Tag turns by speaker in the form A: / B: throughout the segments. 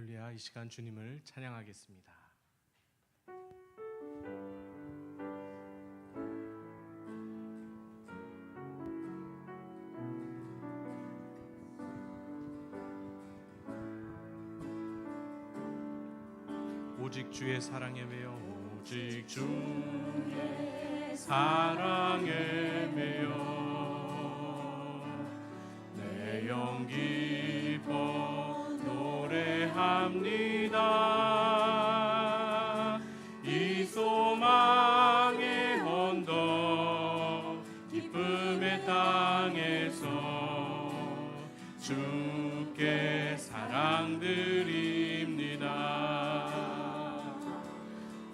A: 할렐루야. 이 시간 주님을 찬양하겠습니다. 오직 주의 사랑에 매여 오직 주의 사랑에 매여 내 영 기뻐 노래합니다. 이 소망의 언덕 기쁨의 땅에서 주께 사랑드립니다.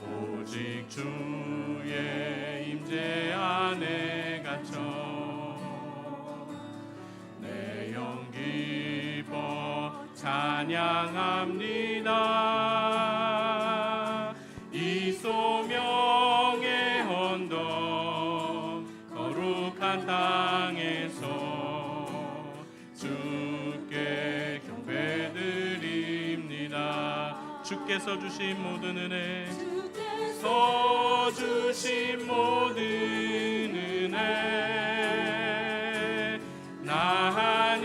A: 오직 주의 임재 안에 갇혀 내 영 기뻐 찬양합니다. 이 소명의 언덕 거룩한 땅에서 주께 경배드립니다. 주께서 주신 모든 은혜 주신 모든 은혜 나는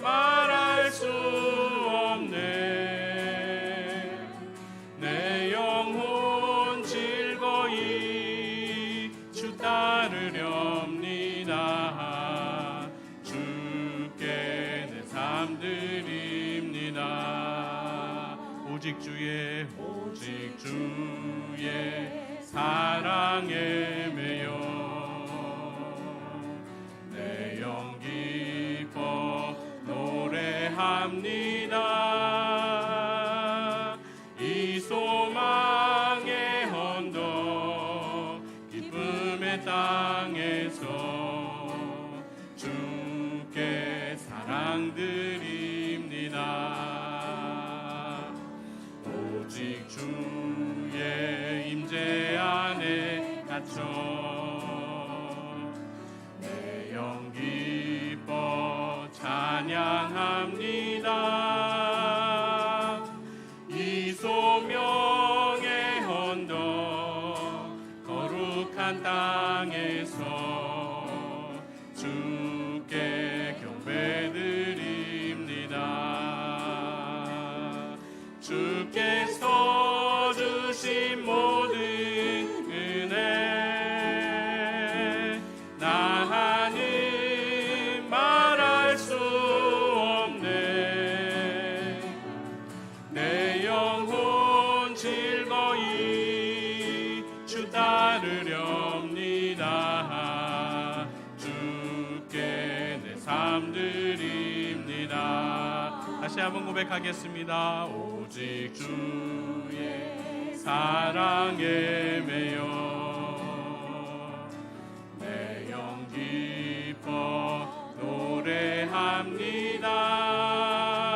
A: 말할 수 없네. 내 영혼 즐거이 주 따르렵니다. 주께 내 삶 드립니다. 오직 주의 사랑에 매여 내 영 기뻐 노래합니다. 이 소망의 언덕 기쁨의 땅에서 주께 사랑드립니다. 오직 주의 임재 안에 갇혀 내 영 기뻐 찬양합니다. 이 소명의 언덕 거룩한 땅에서 주께 경배드립니다. 주께서 주신 모든 은혜 나는 말할 수 없네. 내 영혼 즐거이 주 따르렵니다. 주께 내 삶 드립니다. 다시 한번 고백하겠습니다. 오직 주의 사랑에 매여 내 영 기뻐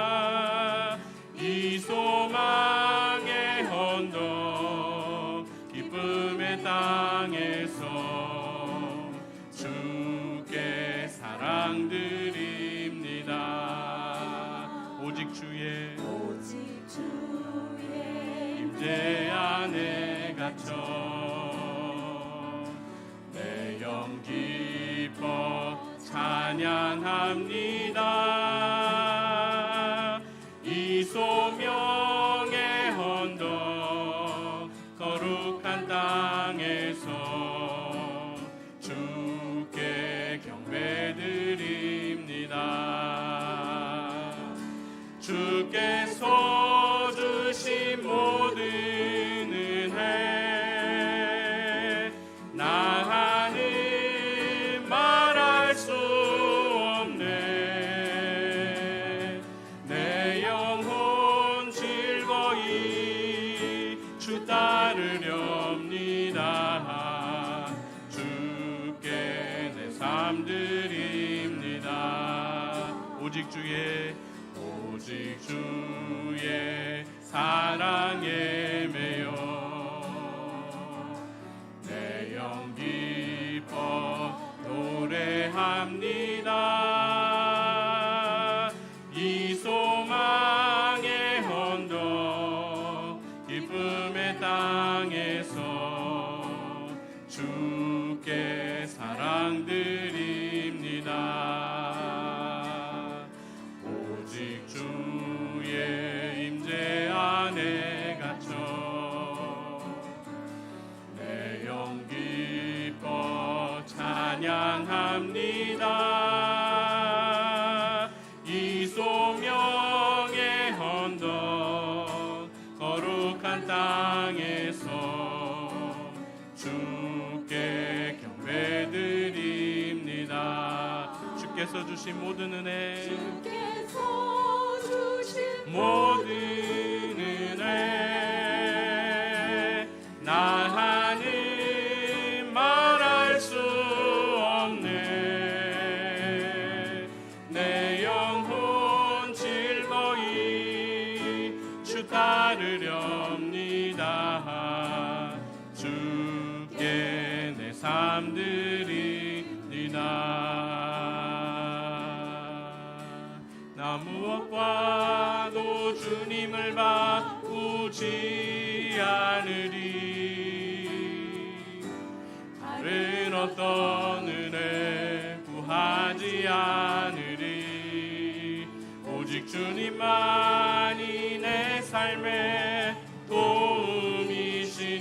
A: 노래합니다. 이 소망의 언덕 기쁨의 땅에서 주께 사랑드립니다. 오직 주의 임재 안에 갇혀 내 영 기뻐 찬양합니다. 이 소명의 언덕 거룩한 땅에서 주께 경배드립니다. 주께서 주신 모든 은혜 나는 말할 수 없네. 내 영혼 즐거이 주 따르렵니다. 주께 내 삶 드립니다. 오직 주의 사랑에 매여 내 영 기뻐 노래합니다. 이 소망의 향해서 주께 경배드립니다. 주께서 주신 모든 은혜,
B: 주께서 주신
A: 모든 은혜, 나 하는 말할 수 없네. 내 영혼 즐거이 주 따르렵니다. 주께 내 삶 드립니다. 나 무엇과도 주님을 바꾸지 않으리. 다른 어떤 은혜 구하지 않으리. 오직 주님만이 내 삶의 도움이시니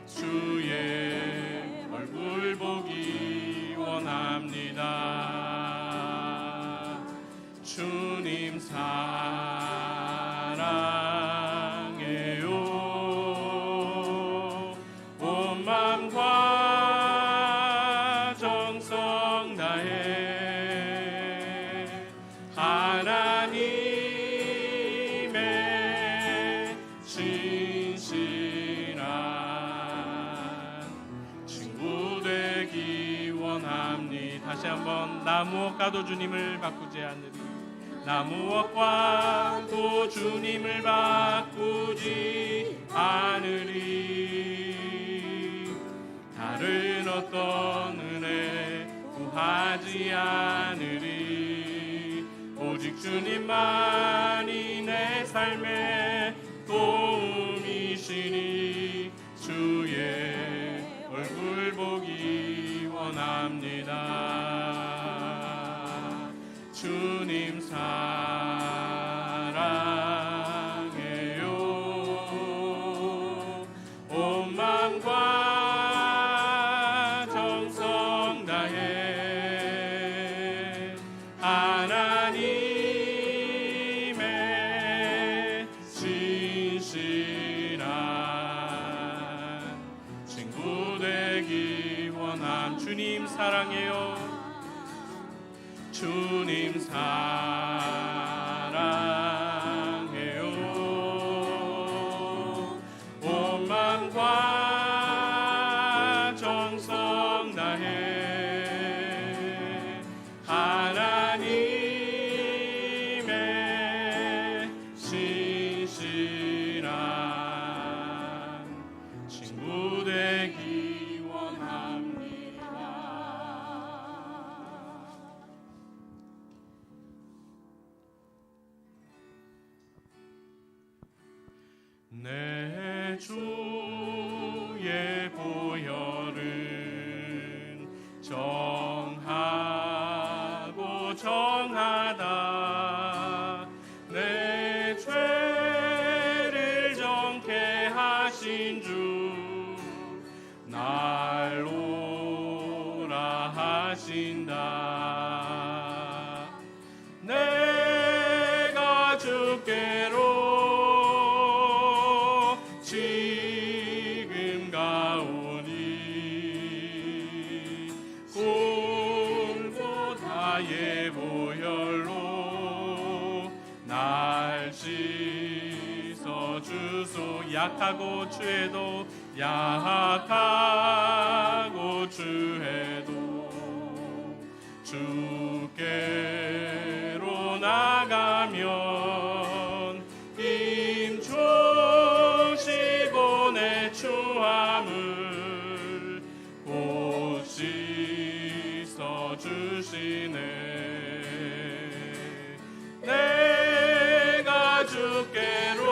A: 주의 얼굴 보기 원합니다. 주님 사랑해요. 온 맘과 정성 다해 하나님의 진실한 친구 되기 원합니다. 다시 한번, 나 무엇과도 주님을 바꾸지 않으리. 나 무엇과도 주님을 바꾸지 않으리. 다른 어떤 은혜 구하지 않으리. 오직 주님만이 내 삶의 도움이시니 주의 얼굴 보기 원합니다. 주님 사랑해요. 온 맘과 정성 다해 하나님의 진실한 친구 되기 원함. 주님 사랑해요. 주님 사랑해요. 온 맘과 정성 다해 하나님의 진실한 친구 되기 원합니다. 내 주의 보혈은 정하고 정하다. 내 죄를 정케 하신 주 날 오라 하신다. 내가 주께로 지금 가오니 골고다의 보혈로 날 씻어 주소. 약하고 죄도 약하고 죄도 주께로 나가면 힘 주시고 내 추함을 곧 씻어 주시네. 내가 주께로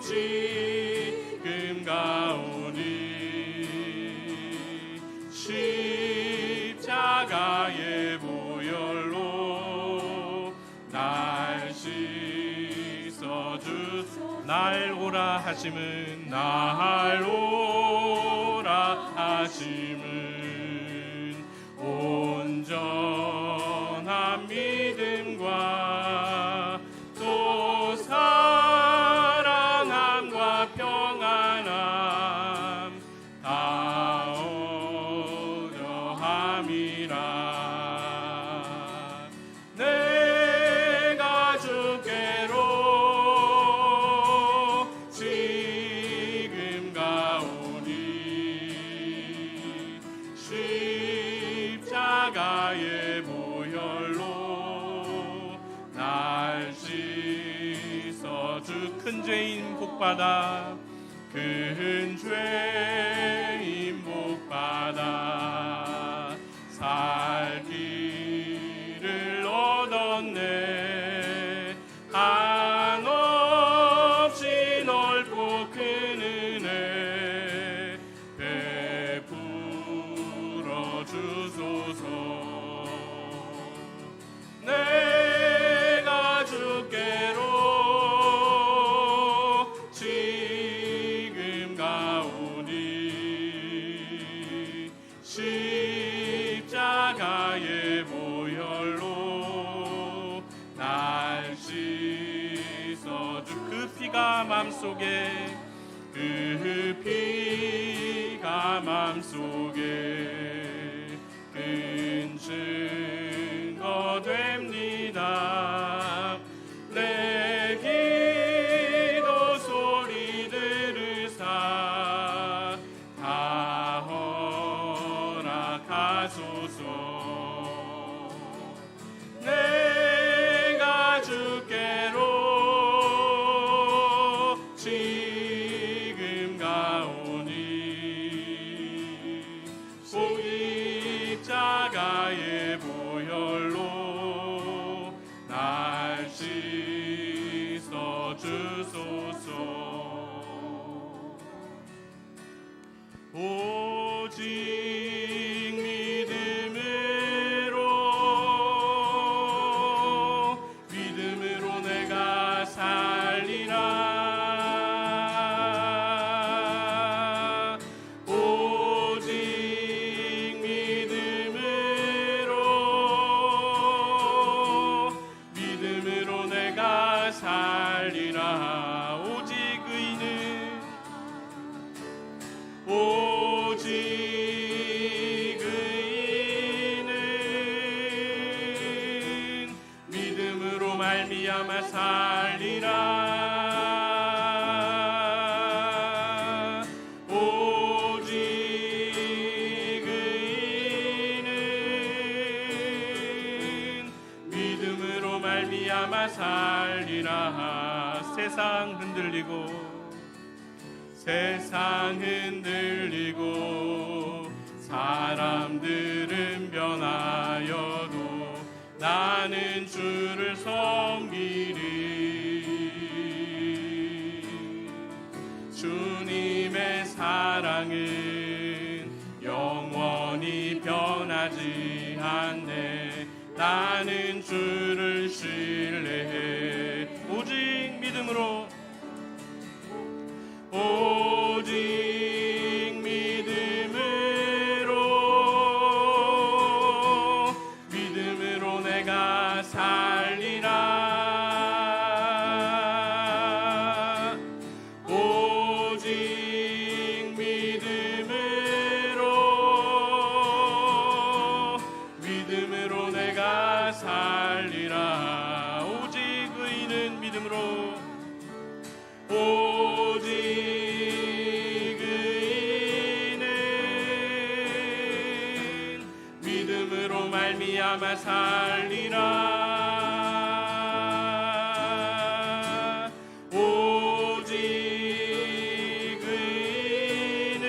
A: 지금 가오니 십자가의 보혈로 날 씻어 주소. 날 오라 하심은 날 오라 하심은 온전한 믿음과 또 사랑 복받아 큰 죄인 복받아 살 길을 얻었네. 한없이 넓고 큰 은혜 베풀어 주소서. 내가 주께로 지금 가오니 십자가의 보혈로 날 씻어주. 그 피가 맘속에 그 피가 맘속에 큰 증거 됩니다. 내 기도 소리 들으사 다 허락하소서. 내가 주께로 지금 가오니 십자가의 보혈로 날 씻어 주소서. 오직 믿음으로 내가 살리라. 오직 믿음으로 내가 살리라. 오직 의인은 믿음으로 말미암아 살리라. 오직 의인은 믿음으로 말미암아 살리라. 세상 흔들리고 사람들은 변하여도 나는 주를 섬기리. 주님의 사랑은 영원히 변하지 않네. 나는 주를 신뢰해. 오직 믿음으로 내가 살리라. 오직 믿음으로 내가 살리라. 오직 의인은 믿음으로 오직 의인은 믿음으로 말미암아 살리라. 오직 의인은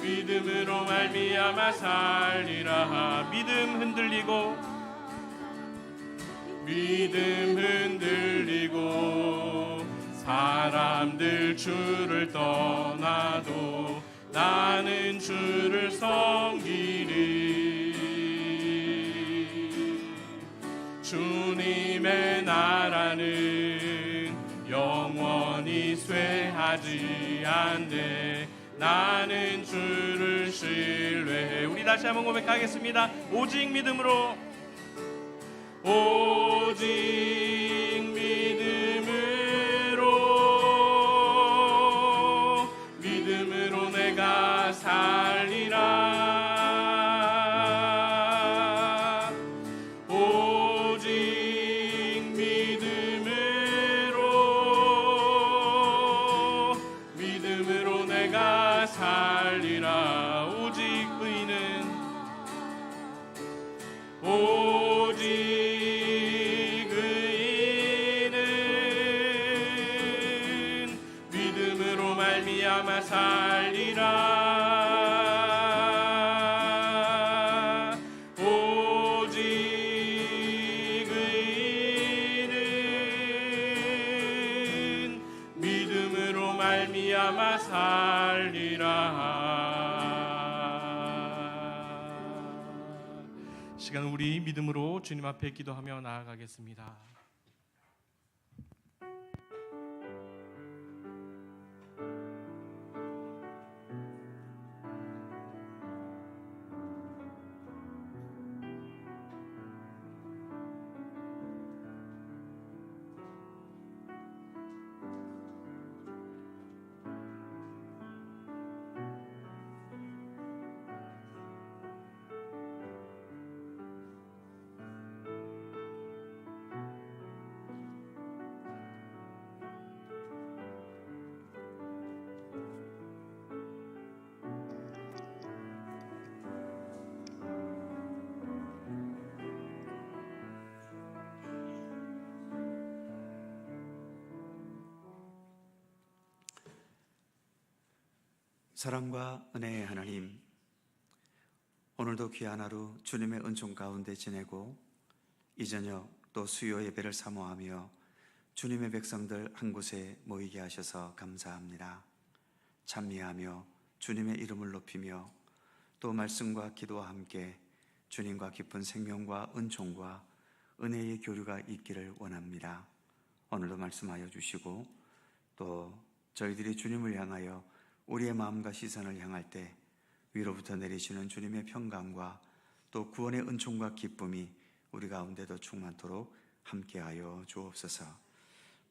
A: 믿음으로 말미암아 살리라. 믿음 흔들리고 사람들 주를 떠나도 나는 주를 섬기리. 주님의 나라는 영원히 쇠하지 않네. 나는 주를 신뢰해. 우리 다시 한번 고백하겠습니다. 오직 믿음으로 내가 살리라. 오직 믿음으로 내가 살리라. 오직 의인은 오직 의인은 말미암아 살리라. 시간 우리 믿음으로 주님 앞에 기도하며 나아가겠습니다.
C: 사랑과 은혜의 하나님, 오늘도 귀한 하루 주님의 은총 가운데 지내고 이 저녁 또 수요 예배를 사모하며 주님의 백성들 한 곳에 모이게 하셔서 감사합니다. 찬미하며 주님의 이름을 높이며 또 말씀과 기도와 함께 주님과 깊은 생명과 은총과 은혜의 교류가 있기를 원합니다. 오늘도 말씀하여 주시고 또 저희들이 주님을 향하여 우리의 마음과 시선을 향할 때 위로부터 내리시는 주님의 평강과 또 구원의 은총과 기쁨이 우리 가운데도 충만토록 함께하여 주옵소서.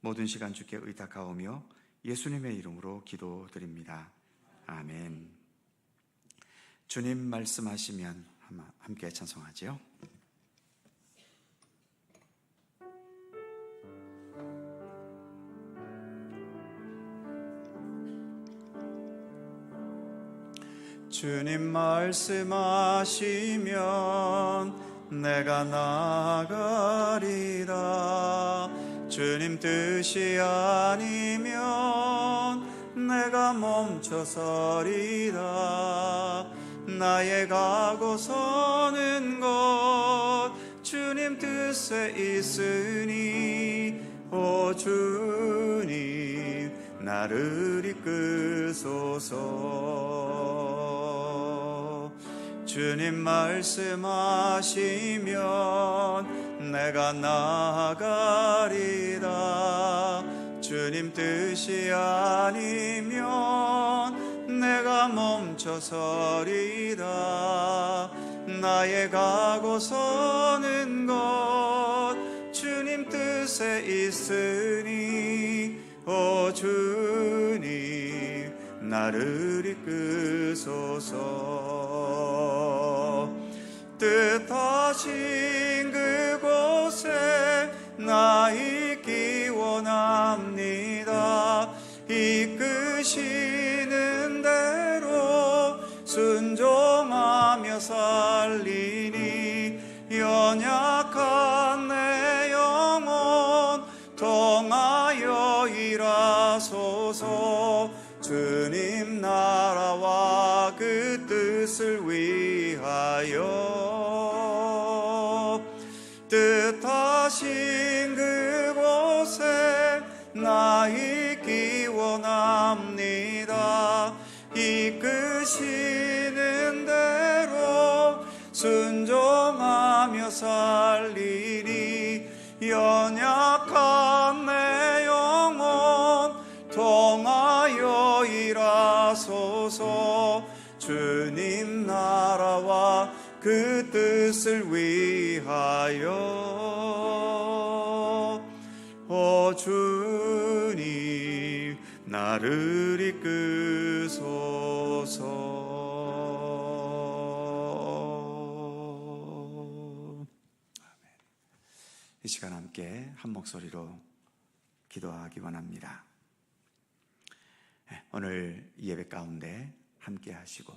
C: 모든 시간 주께 의탁하오며 예수님의 이름으로 기도드립니다. 아멘. 주님 말씀하시면 함께 찬송하죠. 주님 말씀하시면 내가 나가리라. 주님 뜻이 아니면 내가 멈춰서리라. 나의 가고 서는 곳 주님 뜻에 있으니 오 주님 나를 이끄소서. 주님 말씀하시면 내가 나아가리라. 주님 뜻이 아니면 내가 멈춰서리라. 나의 가고 서는 곳 주님 뜻에 있으니 오 주님 나를 이끄소서. 뜻하신 그곳에 나 있기 원합니다. 이끄시는 대로 순종하며 살리니 연약한 내 영혼 통하여 일하소서. 주님 나라와 그 뜻을 위하여 뜻하신 그곳에 나 있기 원합니다. 이끄시는 대로 순종하며 살리니 연약한 내 영혼 통하여 일하소서. 주님 나라와 그 뜻을 위하여 오 주님 나를 이끄소서. 이 시간 함께 한 목소리로 기도하기 원합니다. 오늘 예배 가운데 함께 하시고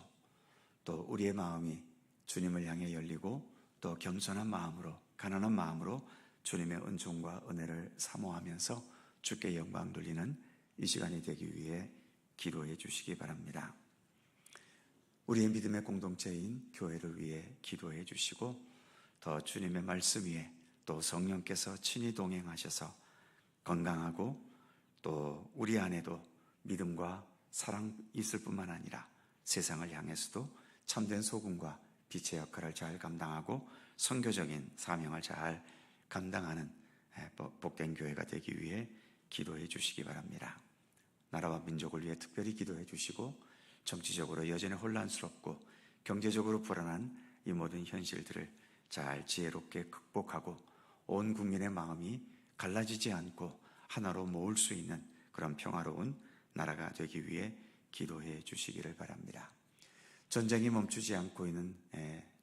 C: 또 우리의 마음이 주님을 향해 열리고 또 겸손한 마음으로 가난한 마음으로 주님의 은총과 은혜를 사모하면서 주께 영광 돌리는 이 시간이 되기 위해 기도해 주시기 바랍니다. 우리의 믿음의 공동체인 교회를 위해 기도해 주시고 더 주님의 말씀 위에 또 성령께서 친히 동행하셔서 건강하고 또 우리 안에도 믿음과 사랑 있을 뿐만 아니라 세상을 향해서도 참된 소금과 빛의 역할을 잘 감당하고 선교적인 사명을 잘 감당하는 복된 교회가 되기 위해 기도해 주시기 바랍니다. 나라와 민족을 위해 특별히 기도해 주시고 정치적으로 여전히 혼란스럽고 경제적으로 불안한 이 모든 현실들을 잘 지혜롭게 극복하고 온 국민의 마음이 갈라지지 않고 하나로 모을 수 있는 그런 평화로운 나라가 되기 위해 기도해 주시기를 바랍니다. 전쟁이 멈추지 않고 있는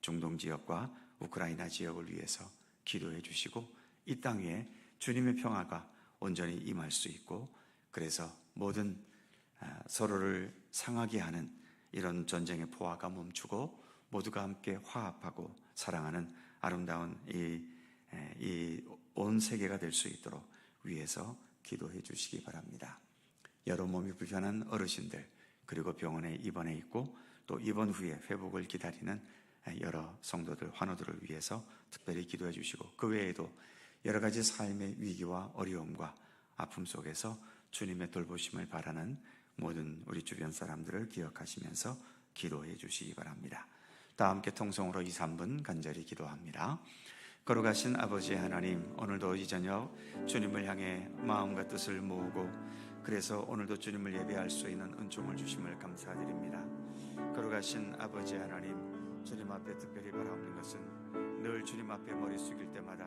C: 중동 지역과 우크라이나 지역을 위해서 기도해 주시고 이 땅 위에 주님의 평화가 온전히 임할 수 있고 그래서 모든 서로를 상하게 하는 이런 전쟁의 포화가 멈추고 모두가 함께 화합하고 사랑하는 아름다운 이 온 세계가 될 수 있도록 위해서 기도해 주시기 바랍니다. 여러 몸이 불편한 어르신들 그리고 병원에 입원해 있고 또 입원 후에 회복을 기다리는 여러 성도들, 환우들을 위해서 특별히 기도해 주시고 그 외에도 여러 가지 삶의 위기와 어려움과 아픔 속에서 주님의 돌보심을 바라는 모든 우리 주변 사람들을 기억하시면서 기도해 주시기 바랍니다. 다 함께 통성으로 2, 3분 간절히 기도합니다. 거룩하신 아버지 하나님, 오늘도 이 저녁 주님을 향해 마음과 뜻을 모으고 그래서 오늘도 주님을 예배할 수 있는 은총을 주심을 감사드립니다. 거룩하신 아버지 하나님, 주님 앞에 특별히 바라옵는 것은 늘 주님 앞에 머리 숙일 때마다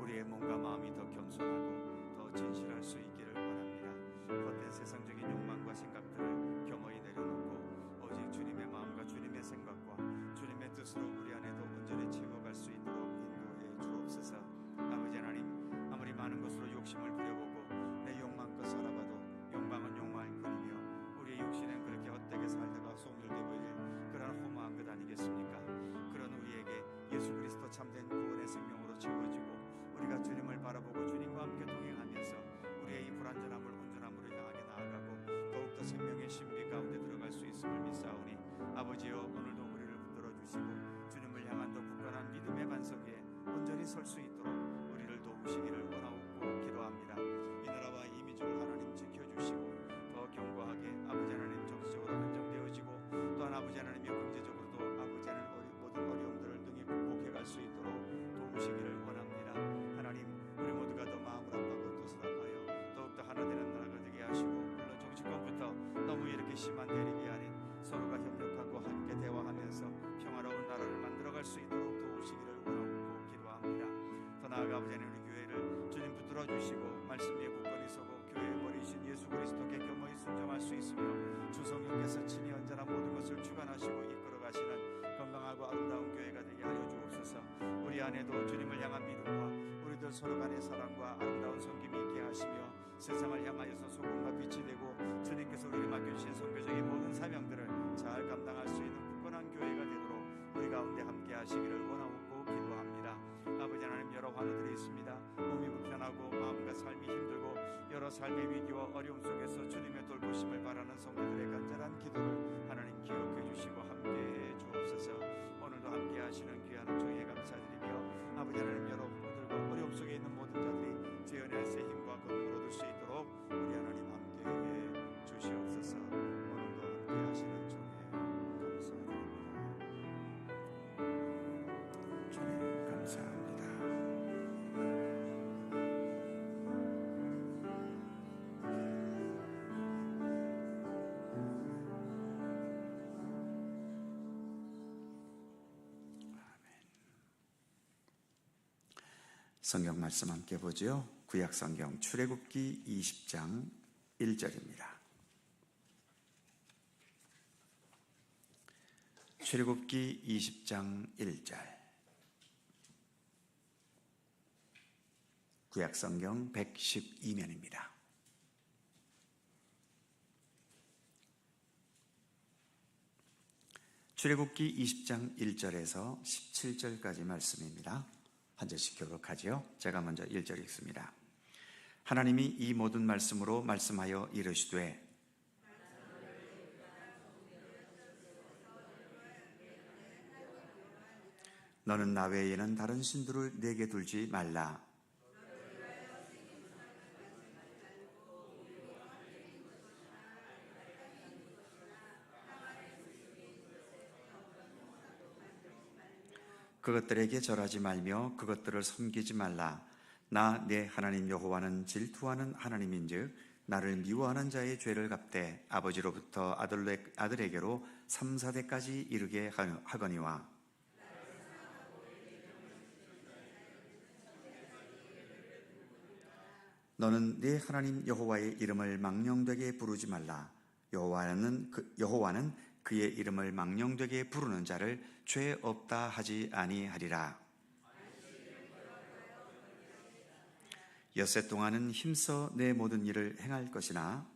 C: 우리의 몸과 마음이 더 겸손하고 더 진실할 수 있기를 바랍니다. 헛된 세상적인 욕망과 생각들을 겸허히 내려놓고 오직 주님의 마음과 주님의 생각과 주님의 뜻으로 우리 안에도 온전히 채워갈 수 있도록 인도해 주옵소서. 아버지 하나님, 아무리 많은 것으로 욕심을 부려보고 내 욕망껏 살아봐도 욕망은 욕망일 뿐이며 우리의 육신은 그렇게 헛되게 살다가 소멸되고 그런 허무한 것 아니겠습니까? 그런 우리에게 예수 그리스도 참된 구원의 생명으로 채워지고 우리가 주님을 바라보고 주님과 함께 동행하면서 우리의 이 불완전함을 온전함으로 향하게 나아가고 더욱더 생명의 신비 가운데 들어갈 수 있음을 믿사오니 아버지여 오늘도 우리를 붙들어 주시고 주님을 향한 더 굳건한 믿음의 반석 위에 온전히 설 수 있도록 우리를 도우시기를 원하옵고 기도합니다. 이 나라와 이 민족을 하나님 지켜주시고 더 견고하게 아버지 하나님 정치적으로 안정되어지고 또한 아버지 하나님의 경제적으로도 아버지 하나님 모든 어려움들을 능히 극복해갈 수 있도록 도우시기를 원합니다. 하나님, 우리 모두가 더 마음을 합하고 뜻을 합하여 더욱더 하나 되는 나라가 되게 하시고 물론 정치권부터 너무 이렇게 심한 대립이 아닌 서로가 협력하고 함께 대화하면서 평화로운 나라를 만들어갈 수 있도록 도우시기를 원하고 기도합니다. 더 나아가 아버지 하나님 우리 교회를 주님 붙들어 주시고 말씀 위에 굳건히 서고 교회의 머리이신 예수 그리스도께 겸허히 순종할 수 있으며 주 성령께서 친히 언제나 모든 것을 주관하시고 이끌어 가시는 건강하고 아름다운 교회가 되게 하여 주옵소서. 우리 안에도 주님을 향한 믿음과 우리들 서로 간의 사랑과 아름다운 섬김이 있게 하시며 세상을 향하여서 소금과 빛이 되고 주님께서 우리에게 맡겨주신 선교적인 모든 사명들을 잘 감당할 수 있는 굳건한 교회가 되도록 우리 가운데 함께 하시기를 원하고 기도합니다. 아버지 하나님, 여러 환우들이 있습니다. 몸이 불편하고 마음과 삶이 힘들고 여러 삶의 위기와 어려움 속에서 주님의 돌보심을 바라는 성도들의 간절한 기도를 하나님 기억해 주시고 함께해 주옵소서. 오늘도 함께 하시는 귀한 은총에 감사드리며 아버지 하나님, 여러 분들과 어려움 속에 있는 모든 자들이 주의 은혜의 힘과 건강을 얻을 수 있도록 우리 하나님 함께해 주시옵소서. 오늘도 함께 하시는 은총에 감사드립니다. 주님 감사합니다. 성경 말씀 함께 보죠. 구약 성경 출애굽기 20장 1절입니다. 출애굽기 20장 1절. 구약 성경 112면입니다. 출애굽기 20장 1절에서 17절까지 말씀입니다. 한 절씩 교독하지요. 제가 먼저 1절 읽습니다. 하나님이 이 모든 말씀으로 말씀하여 이르시되 너는 나 외에는 다른 신들을 내게 둘지 말라. 그것들에게 절하지 말며 그것들을 섬기지 말라. 나 내 하나님 여호와는 질투하는 하나님인즉 나를 미워하는 자의 죄를 갚되 아버지로부터 아들에게로 3, 4대까지 이르게 하거니와 너는 네 하나님 여호와의 이름을 망령되게 부르지 말라. 여호와는 그의 이름을 망령되게 부르는 자를 죄 없다 하지 아니하리라. 엿새 동안은 힘써 내 모든 일을 행할 것이나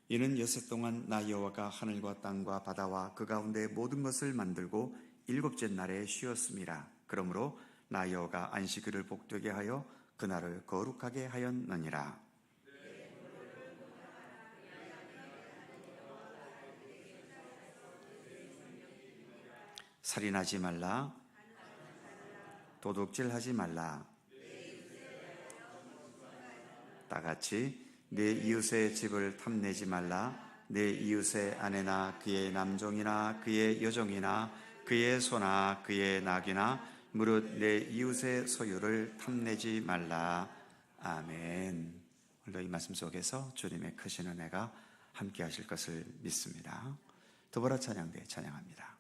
C: 이는 엿새 동안 나 여호와가 하늘과 땅과 바다와 그 가운데 모든 것을 만들고 일곱째 날에 쉬었음이라. 그러므로 나 여호와가 안식일을 복되게 하여 그날을 거룩하게 하였느니라. 살인하지 말라. 도둑질하지 말라. 다같이 내 이웃의 집을 탐내지 말라. 내 이웃의 아내나 그의 남종이나 그의 여종이나 그의 소나 그의 낙이나 무릇 내 이웃의 소유를 탐내지 말라. 아멘. 오늘도 이 말씀 속에서 주님의 크신 은혜가 함께 하실 것을 믿습니다. 더불어 찬양대 찬양합니다.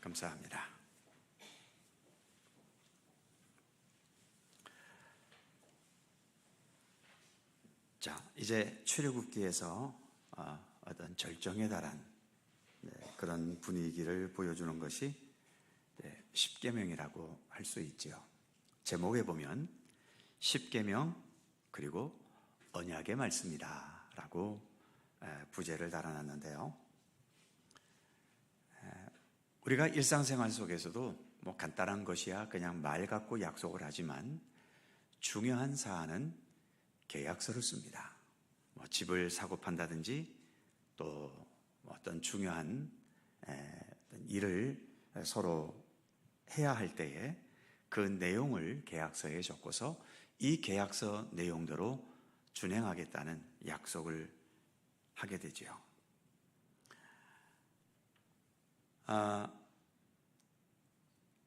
C: 감사합니다. 자, 이제 출애굽기에서 어떤 절정에 달한 그런 분위기를 보여주는 것이 십계명이라고 할 수 있지요. 제목에 보면 십계명 그리고 언약의 말씀이다라고 부제를 달아놨는데요. 우리가 일상생활 속에서도 뭐 간단한 것이야 그냥 말 갖고 약속을 하지만 중요한 사안은 계약서를 씁니다. 뭐 집을 사고 판다든지 또 어떤 중요한 일을 서로 해야 할 때에 그 내용을 계약서에 적고서 이 계약서 내용대로 준행하겠다는 약속을 하게 되지요.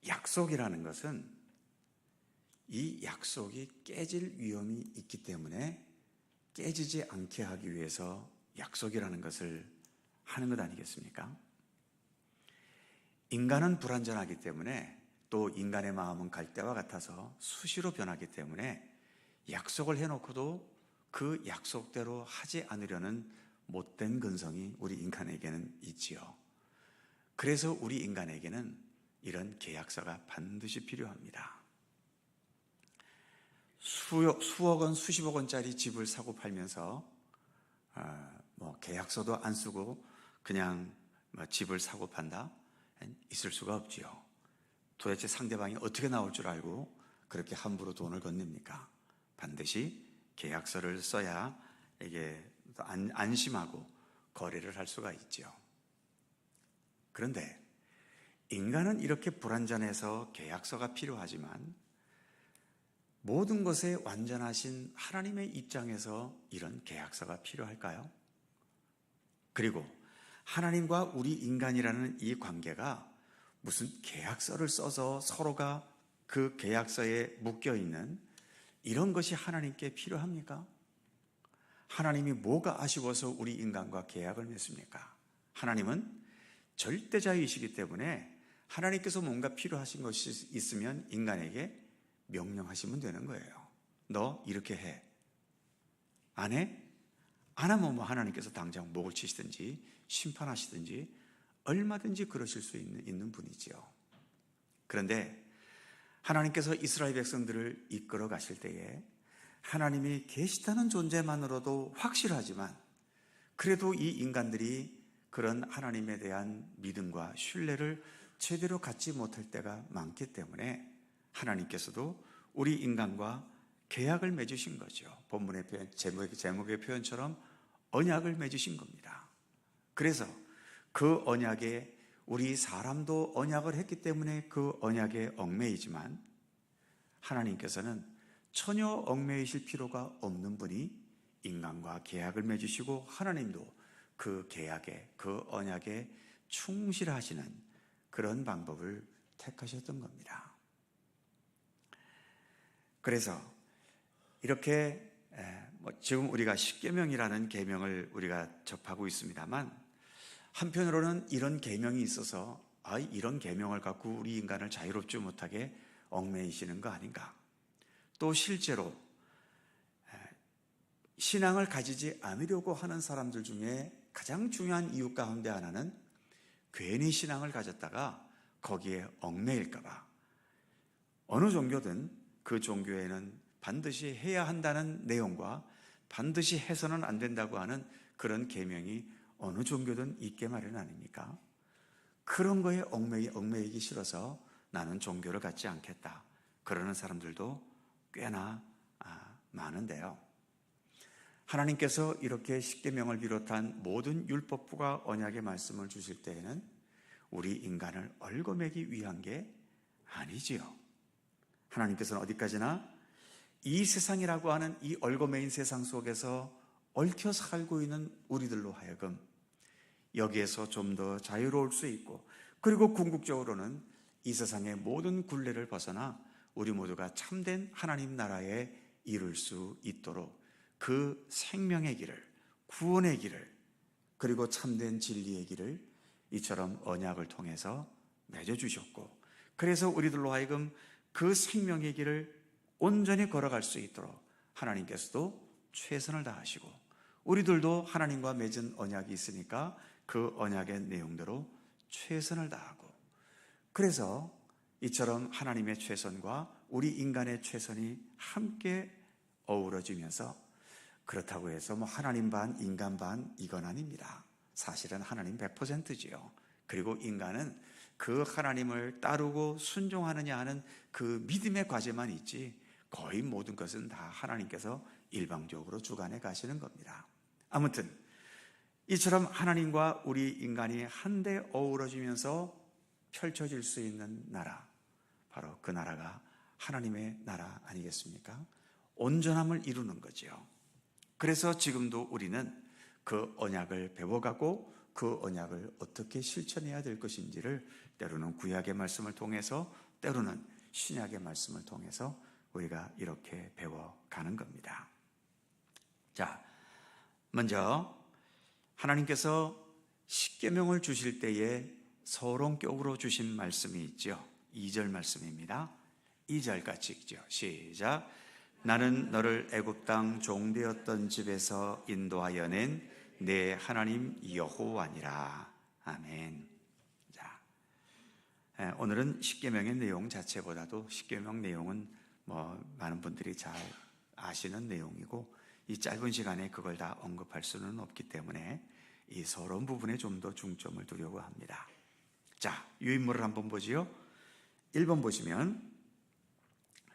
C: 약속이라는 것은 이 약속이 깨질 위험이 있기 때문에 깨지지 않게 하기 위해서 약속이라는 것을 하는 것 아니겠습니까? 인간은 불완전하기 때문에 또 인간의 마음은 갈대와 같아서 수시로 변하기 때문에 약속을 해놓고도 그 약속대로 하지 않으려는 못된 근성이 우리 인간에게는 있지요. 그래서 우리 인간에게는 이런 계약서가 반드시 필요합니다. 수억 원, 수십억 원짜리 집을 사고 팔면서 계약서도 안 쓰고 그냥 집을 사고 판다? 있을 수가 없지요. 도대체 상대방이 어떻게 나올 줄 알고 그렇게 함부로 돈을 건넵니까? 반드시 계약서를 써야 이게 안심하고 거래를 할 수가 있죠. 그런데 인간은 이렇게 불완전해서 계약서가 필요하지만 모든 것에 완전하신 하나님의 입장에서 이런 계약서가 필요할까요? 그리고 하나님과 우리 인간이라는 이 관계가 무슨 계약서를 써서 서로가 그 계약서에 묶여있는 이런 것이 하나님께 필요합니까? 하나님이 뭐가 아쉬워서 우리 인간과 계약을 맺습니까? 하나님은 절대자이시기 때문에 하나님께서 뭔가 필요하신 것이 있으면 인간에게 명령하시면 되는 거예요. 너 이렇게 해. 안 해? 안 하면 하나님께서 당장 목을 치시든지 심판하시든지 얼마든지 그러실 수 있는 분이지요. 그런데 하나님께서 이스라엘 백성들을 이끌어 가실 때에 하나님이 계시다는 존재만으로도 확실하지만 그래도 이 인간들이 그런 하나님에 대한 믿음과 신뢰를 제대로 갖지 못할 때가 많기 때문에 하나님께서도 우리 인간과 계약을 맺으신 거죠. 본문의 표현, 제목의 표현처럼 언약을 맺으신 겁니다. 그래서 그 언약에 우리 사람도 언약을 했기 때문에 그 언약에 얽매이지만 하나님께서는 전혀 얽매이실 필요가 없는 분이 인간과 계약을 맺으시고 하나님도 그 계약에, 그 언약에 충실하시는 그런 방법을 택하셨던 겁니다. 그래서 이렇게 지금 우리가 십계명이라는 계명을 우리가 접하고 있습니다만 한편으로는 이런 계명이 있어서 이런 계명을 갖고 우리 인간을 자유롭지 못하게 얽매이시는 거 아닌가? 또 실제로 신앙을 가지지 않으려고 하는 사람들 중에 가장 중요한 이유 가운데 하나는 괜히 신앙을 가졌다가 거기에 얽매일까 봐 어느 종교든 그 종교에는 반드시 해야 한다는 내용과 반드시 해서는 안 된다고 하는 그런 계명이 어느 종교든 있게 마련 아닙니까? 그런 거에 얽매이기 싫어서 나는 종교를 갖지 않겠다 그러는 사람들도 꽤나 많은데요. 하나님께서 이렇게 십계명을 비롯한 모든 율법과 언약의 말씀을 주실 때에는 우리 인간을 얽어매기 위한 게 아니지요. 하나님께서는 어디까지나 이 세상이라고 하는 이 얽어매인 세상 속에서 얽혀 살고 있는 우리들로 하여금 여기에서 좀 더 자유로울 수 있고 그리고 궁극적으로는 이 세상의 모든 굴레를 벗어나 우리 모두가 참된 하나님 나라에 이룰 수 있도록 그 생명의 길을, 구원의 길을, 그리고 참된 진리의 길을 이처럼 언약을 통해서 맺어주셨고 그래서 우리들로 하여금 그 생명의 길을 온전히 걸어갈 수 있도록 하나님께서도 최선을 다하시고 우리들도 하나님과 맺은 언약이 있으니까 그 언약의 내용대로 최선을 다하고 그래서 이처럼 하나님의 최선과 우리 인간의 최선이 함께 어우러지면서 그렇다고 해서 하나님 반 인간 반 이건 아닙니다. 사실은 하나님 100%지요. 그리고 인간은 그 하나님을 따르고 순종하느냐 하는 그 믿음의 과제만 있지 거의 모든 것은 다 하나님께서 일방적으로 주관해 가시는 겁니다. 아무튼 이처럼 하나님과 우리 인간이 한데 어우러지면서 펼쳐질 수 있는 나라, 바로 그 나라가 하나님의 나라 아니겠습니까? 온전함을 이루는 거죠. 그래서 지금도 우리는 그 언약을 배워가고 그 언약을 어떻게 실천해야 될 것인지를 때로는 구약의 말씀을 통해서 때로는 신약의 말씀을 통해서 우리가 이렇게 배워가는 겁니다. 자, 먼저 하나님께서 십계명을 주실 때에 서론격으로 주신 말씀이 있죠. 2절 말씀입니다. 2절 같이 읽죠. 시작. 나는 너를 애굽 땅 종되었던 집에서 인도하여 낸 내 하나님 여호와니라. 아멘. 자, 오늘은 십계명의 내용 자체보다도 십계명 내용은 많은 분들이 잘 아시는 내용이고 이 짧은 시간에 그걸 다 언급할 수는 없기 때문에 이 서론 부분에 좀 더 중점을 두려고 합니다. 자, 유인물을 한번 보지요. 1번 보시면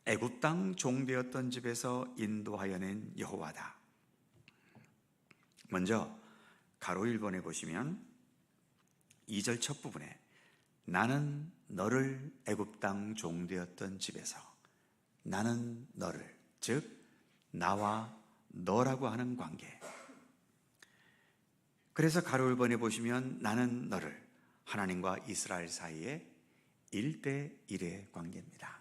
C: 애굽 땅 종되었던 집에서 인도하여 낸 여호와다. 먼저 가로 1번에 보시면 2절 첫 부분에 나는 너를 애굽 땅 종되었던 집에서, 나는 너를, 즉 나와 너라고 하는 관계. 그래서 가로 1번에 보시면 나는 너를, 하나님과 이스라엘 사이에 1대1의 관계입니다.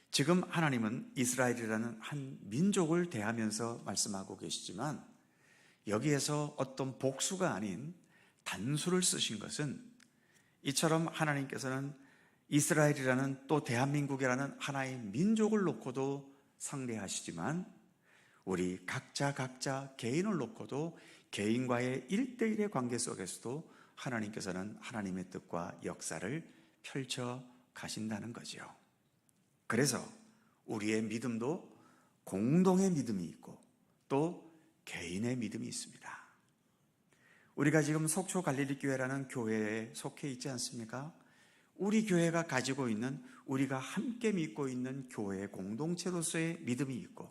C: 지금 하나님은 이스라엘이라는 한 민족을 대하면서 말씀하고 계시지만 여기에서 어떤 복수가 아닌 단수를 쓰신 것은 이처럼 하나님께서는 이스라엘이라는 또 대한민국이라는 하나의 민족을 놓고도 상대하시지만 우리 각자 개인을 놓고도 개인과의 1대1의 관계 속에서도 하나님께서는 하나님의 뜻과 역사를 펼쳐 가신다는 거죠. 그래서 우리의 믿음도 공동의 믿음이 있고 또 개인의 믿음이 있습니다. 우리가 지금 속초 갈릴리 교회라는 교회에 속해 있지 않습니까? 우리 교회가 가지고 있는, 우리가 함께 믿고 있는 교회의 공동체로서의 믿음이 있고,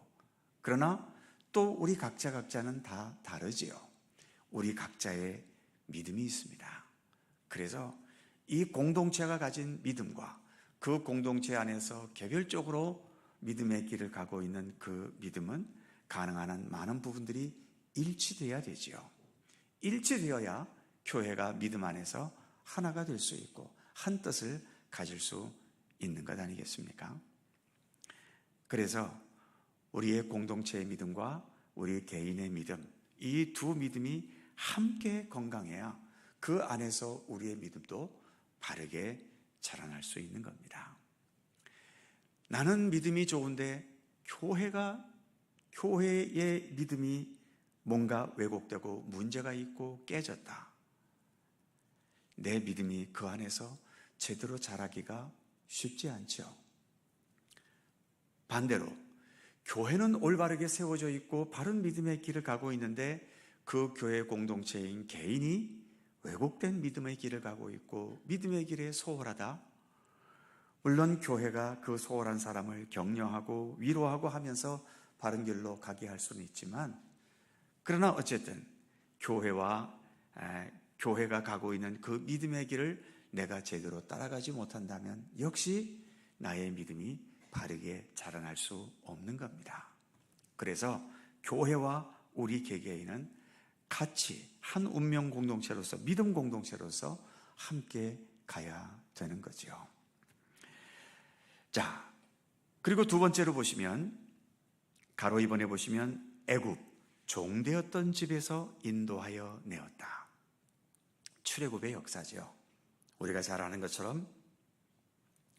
C: 그러나 또 우리 각자는 다 다르지요. 우리 각자의 믿음이 있습니다. 그래서 이 공동체가 가진 믿음과 그 공동체 안에서 개별적으로 믿음의 길을 가고 있는 그 믿음은 가능한 한 많은 부분들이 일치되어야 되지요. 일치되어야 교회가 믿음 안에서 하나가 될 수 있고 한 뜻을 가질 수 있는 것 아니겠습니까? 그래서 우리의 공동체의 믿음과 우리 개인의 믿음, 이 두 믿음이 함께 건강해야 그 안에서 우리의 믿음도 바르게 자라날 수 있는 겁니다. 나는 믿음이 좋은데 교회의 믿음이 뭔가 왜곡되고 문제가 있고 깨졌다. 내 믿음이 그 안에서 제대로 자라기가 쉽지 않죠. 반대로 교회는 올바르게 세워져 있고 바른 믿음의 길을 가고 있는데 그 교회 공동체인 개인이 왜곡된 믿음의 길을 가고 있고 믿음의 길에 소홀하다. 물론 교회가 그 소홀한 사람을 격려하고 위로하고 하면서 바른 길로 가게 할 수는 있지만, 그러나 어쨌든 교회가 가고 있는 그 믿음의 길을 내가 제대로 따라가지 못한다면 역시 나의 믿음이 바르게 자라날 수 없는 겁니다. 그래서 교회와 우리 개개인은 같이 한 운명 공동체로서, 믿음 공동체로서 함께 가야 되는 거죠. 자, 그리고 두 번째로 보시면 가로 2번에 보시면 애굽 종되었던 집에서 인도하여 내었다. 출애굽의 역사죠. 우리가 잘 아는 것처럼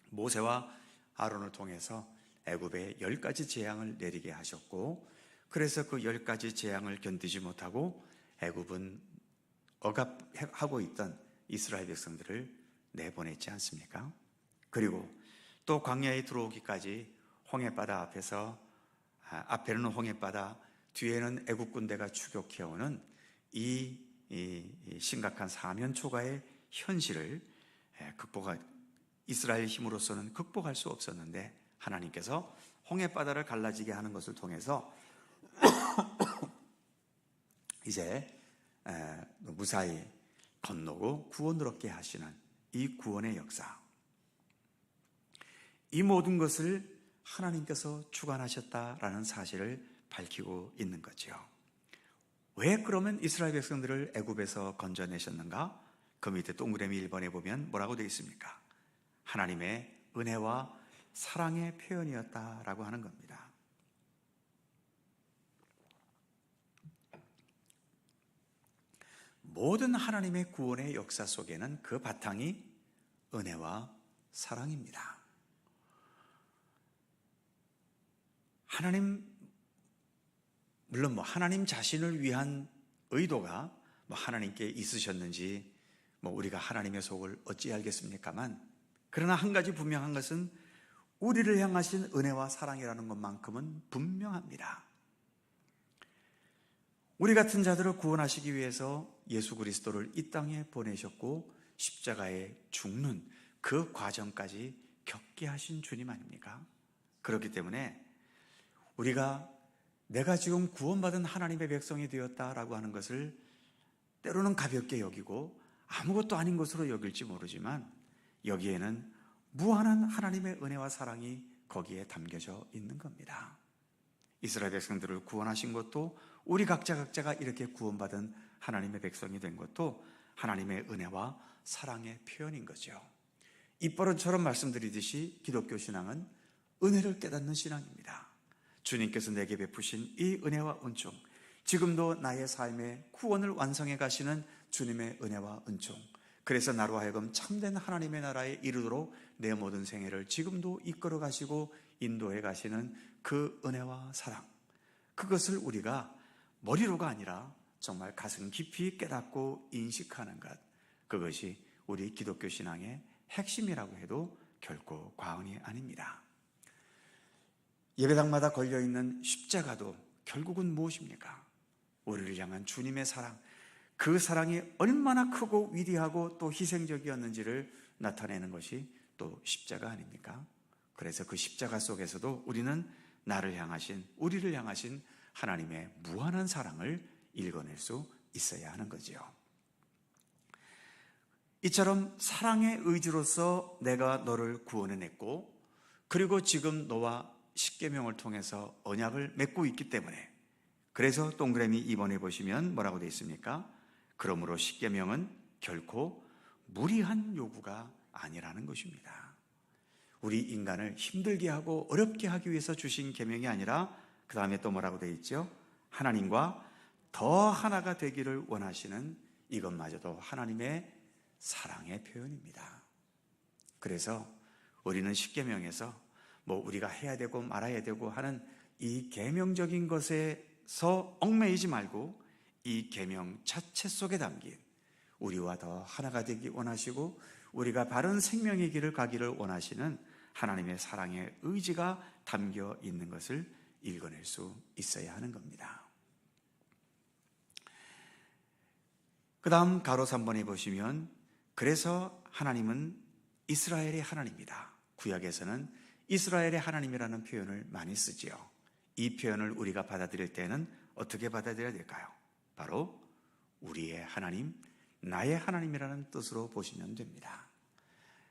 C: 모세와 아론을 통해서 애굽에 10가지 재앙을 내리게 하셨고, 그래서 그 10가지 재앙을 견디지 못하고 애굽은 억압하고 있던 이스라엘 백성들을 내보냈지 않습니까? 그리고 또 광야에 들어오기까지 홍해바다 앞에서, 앞에는 홍해바다, 뒤에는 애굽 군대가 추격해오는 이 심각한 사면 초가의 현실을 이스라엘 힘으로서는 극복할 수 없었는데 하나님께서 홍해바다를 갈라지게 하는 것을 통해서 이제 무사히 건너고 구원을 얻게 하시는 이 구원의 역사, 이 모든 것을 하나님께서 주관하셨다라는 사실을 밝히고 있는 거죠. 왜 그러면 이스라엘 백성들을 애굽에서 건져내셨는가? 그 밑에 동그라미 1번에 보면 뭐라고 되어 있습니까? 하나님의 은혜와 사랑의 표현이었다라고 하는 겁니다. 모든 하나님의 구원의 역사 속에는 그 바탕이 은혜와 사랑입니다. 물론 하나님 자신을 위한 의도가 하나님께 있으셨는지 우리가 하나님의 속을 어찌 알겠습니까만, 그러나 한 가지 분명한 것은 우리를 향하신 은혜와 사랑이라는 것만큼은 분명합니다. 우리 같은 자들을 구원하시기 위해서 예수 그리스도를 이 땅에 보내셨고 십자가에 죽는 그 과정까지 겪게 하신 주님 아닙니까? 그렇기 때문에 우리가 내가 지금 구원받은 하나님의 백성이 되었다라고 하는 것을 때로는 가볍게 여기고 아무것도 아닌 것으로 여길지 모르지만, 여기에는 무한한 하나님의 은혜와 사랑이 거기에 담겨져 있는 겁니다. 이스라엘 백성들을 구원하신 것도, 우리 각자가 이렇게 구원받은 하나님의 백성이 된 것도 하나님의 은혜와 사랑의 표현인 거죠. 입버릇처럼 말씀드리듯이 기독교 신앙은 은혜를 깨닫는 신앙입니다. 주님께서 내게 베푸신 이 은혜와 은총, 지금도 나의 삶의 구원을 완성해 가시는 주님의 은혜와 은총, 그래서 나로 하여금 참된 하나님의 나라에 이르도록 내 모든 생애를 지금도 이끌어 가시고 인도해 가시는 그 은혜와 사랑, 그것을 우리가 머리로가 아니라 정말 가슴 깊이 깨닫고 인식하는 것, 그것이 우리 기독교 신앙의 핵심이라고 해도 결코 과언이 아닙니다. 예배당마다 걸려있는 십자가도 결국은 무엇입니까? 우리를 향한 주님의 사랑, 그 사랑이 얼마나 크고 위대하고 또 희생적이었는지를 나타내는 것이 또 십자가 아닙니까? 그래서 그 십자가 속에서도 우리는 우리를 향하신 하나님의 무한한 사랑을 읽어낼 수 있어야 하는 거지요. 이처럼 사랑의 의지로서 내가 너를 구원해냈고, 그리고 지금 너와 십계명을 통해서 언약을 맺고 있기 때문에, 그래서 동그라미 2번에 보시면 뭐라고 되어 있습니까? 그러므로 십계명은 결코 무리한 요구가 아니라는 것입니다. 우리 인간을 힘들게 하고 어렵게 하기 위해서 주신 계명이 아니라, 그 다음에 또 뭐라고 되어 있죠? 하나님과 더 하나가 되기를 원하시는, 이것마저도 하나님의 사랑의 표현입니다. 그래서 우리는 십계명에서 우리가 해야 되고 말아야 되고 하는 이 계명적인 것에서 얽매이지 말고, 이 계명 자체 속에 담긴 우리와 더 하나가 되기 원하시고 우리가 바른 생명의 길을 가기를 원하시는 하나님의 사랑의 의지가 담겨 있는 것을 읽어낼 수 있어야 하는 겁니다. 그 다음 가로 3번에 보시면, 그래서 하나님은 이스라엘의 하나님이다. 구약에서는 이스라엘의 하나님이라는 표현을 많이 쓰지요. 이 표현을 우리가 받아들일 때는 어떻게 받아들여야 될까요? 바로 우리의 하나님, 나의 하나님이라는 뜻으로 보시면 됩니다.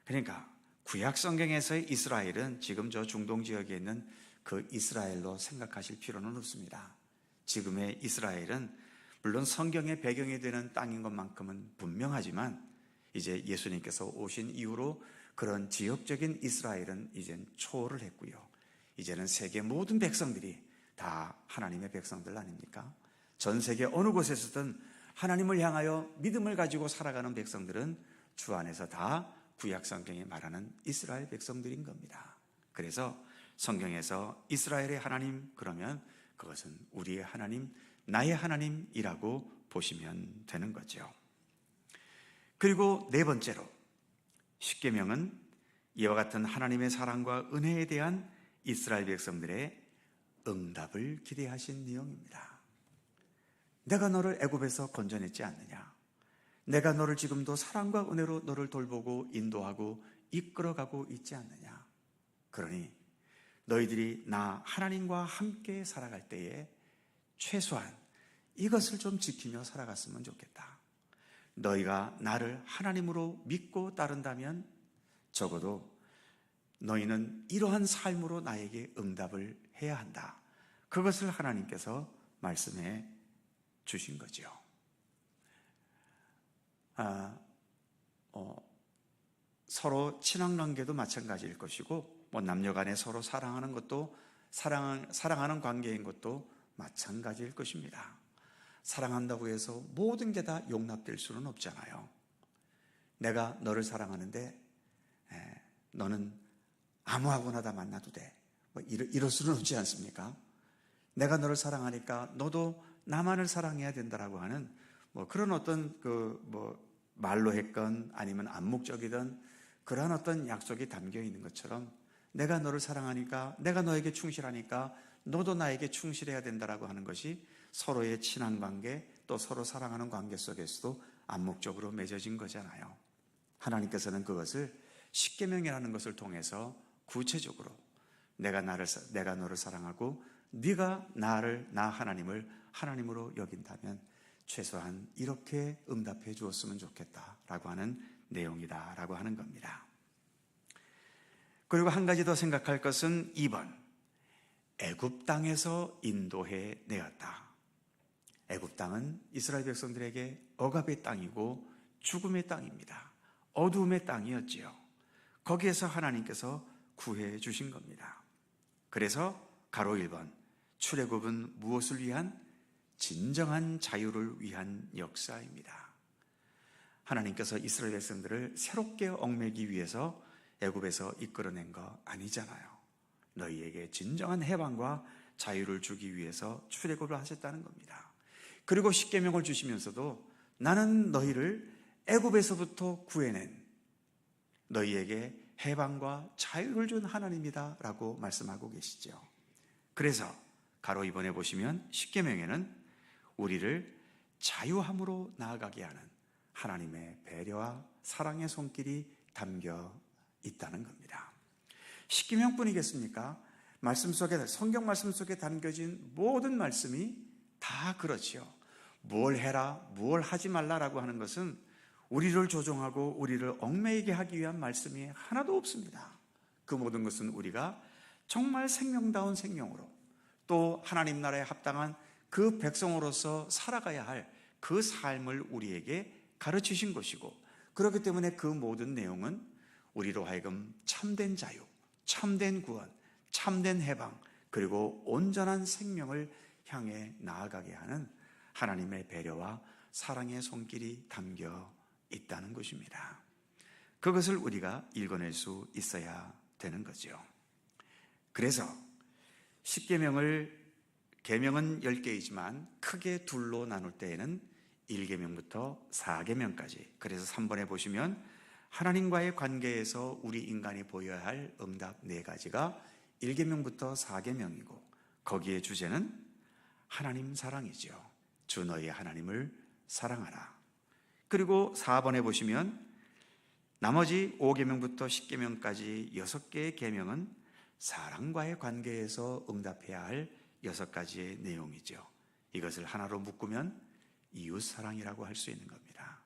C: 그러니까 구약 성경에서의 이스라엘은 지금 저 중동 지역에 있는 그 이스라엘로 생각하실 필요는 없습니다. 지금의 이스라엘은 물론 성경의 배경이 되는 땅인 것만큼은 분명하지만, 이제 예수님께서 오신 이후로 그런 지역적인 이스라엘은 이젠 초월을 했고요. 이제는 세계 모든 백성들이 다 하나님의 백성들 아닙니까? 전 세계 어느 곳에서든 하나님을 향하여 믿음을 가지고 살아가는 백성들은 주 안에서 다 구약 성경이 말하는 이스라엘 백성들인 겁니다. 그래서 성경에서 이스라엘의 하나님, 그러면 그것은 우리의 하나님, 나의 하나님이라고 보시면 되는 거죠. 그리고 네 번째로, 십계명은 이와 같은 하나님의 사랑과 은혜에 대한 이스라엘 백성들의 응답을 기대하신 내용입니다. 내가 너를 애굽에서 건져냈지 않느냐? 내가 너를 지금도 사랑과 은혜로 너를 돌보고 인도하고 이끌어가고 있지 않느냐? 그러니 너희들이 나 하나님과 함께 살아갈 때에 최소한 이것을 좀 지키며 살아갔으면 좋겠다. 너희가 나를 하나님으로 믿고 따른다면 적어도 너희는 이러한 삶으로 나에게 응답을 해야 한다. 그것을 하나님께서 말씀해 주신 거죠. 서로 친한 관계도 마찬가지일 것이고, 뭐 남녀 간에 서로 사랑하는 것도, 사랑하는 관계인 것도 마찬가지일 것입니다. 사랑한다고 해서 모든 게 다 용납될 수는 없잖아요. 내가 너를 사랑하는데 너는 아무하고나 다 만나도 돼, 뭐 이럴 수는 없지 않습니까? 내가 너를 사랑하니까 너도 나만을 사랑해야 된다라고 하는 뭐 그런 어떤 말로 했건 아니면 암묵적이든 그러한 어떤 약속이 담겨 있는 것처럼, 내가 너를 사랑하니까, 내가 너에게 충실하니까 너도 나에게 충실해야 된다라고 하는 것이 서로의 친한 관계, 또 서로 사랑하는 관계 속에서도 암묵적으로 맺어진 거잖아요. 하나님께서는 그것을 십계명이라는 것을 통해서 구체적으로 내가 너를 사랑하고 네가 나 하나님을 하나님으로 여긴다면 최소한 이렇게 응답해 주었으면 좋겠다라고 하는 내용이다라고 하는 겁니다. 그리고 한 가지 더 생각할 것은 2번, 애굽 땅에서 인도해 내었다. 애굽 땅은 이스라엘 백성들에게 억압의 땅이고 죽음의 땅입니다. 어두움의 땅이었지요. 거기에서 하나님께서 구해 주신 겁니다. 그래서 가로 1번, 출애굽은 무엇을 위한? 진정한 자유를 위한 역사입니다. 하나님께서 이스라엘 백성들을 새롭게 얽매기 위해서 애굽에서 이끌어낸 거 아니잖아요. 너희에게 진정한 해방과 자유를 주기 위해서 출애굽을 하셨다는 겁니다. 그리고 십계명을 주시면서도 나는 너희를 애굽에서부터 구해낸, 너희에게 해방과 자유를 준 하나님이다 라고 말씀하고 계시죠. 그래서 가로 2번에 보시면 십계명에는 우리를 자유함으로 나아가게 하는 하나님의 배려와 사랑의 손길이 담겨 있다는 겁니다. 십계명뿐이겠습니까? 성경 말씀 속에 담겨진 모든 말씀이 다 그렇지요. 뭘 해라, 뭘 하지 말라라고 하는 것은 우리를 조종하고 우리를 얽매이게 하기 위한 말씀이 하나도 없습니다. 그 모든 것은 우리가 정말 생명다운 생명으로, 또 하나님 나라에 합당한 그 백성으로서 살아가야 할 그 삶을 우리에게 가르치신 것이고, 그렇기 때문에 그 모든 내용은 우리로 하여금 참된 자유, 참된 구원, 참된 해방, 그리고 온전한 생명을 향해 나아가게 하는 하나님의 배려와 사랑의 손길이 담겨 있다는 것입니다. 그것을 우리가 읽어낼 수 있어야 되는 거죠. 그래서 십계명은 10개이지만 크게 둘로 나눌 때에는 1계명부터 4계명까지, 그래서 3번에 보시면 하나님과의 관계에서 우리 인간이 보여야 할 응답 4가지가 1계명부터 4계명이고, 거기에 주제는 하나님 사랑이죠. 주 너희 하나님을 사랑하라. 그리고 4번에 보시면 나머지 5계명부터 10계명까지 6개의 계명은 사랑과의 관계에서 응답해야 할 6가지의 내용이죠. 이것을 하나로 묶으면 이웃사랑이라고 할 수 있는 겁니다.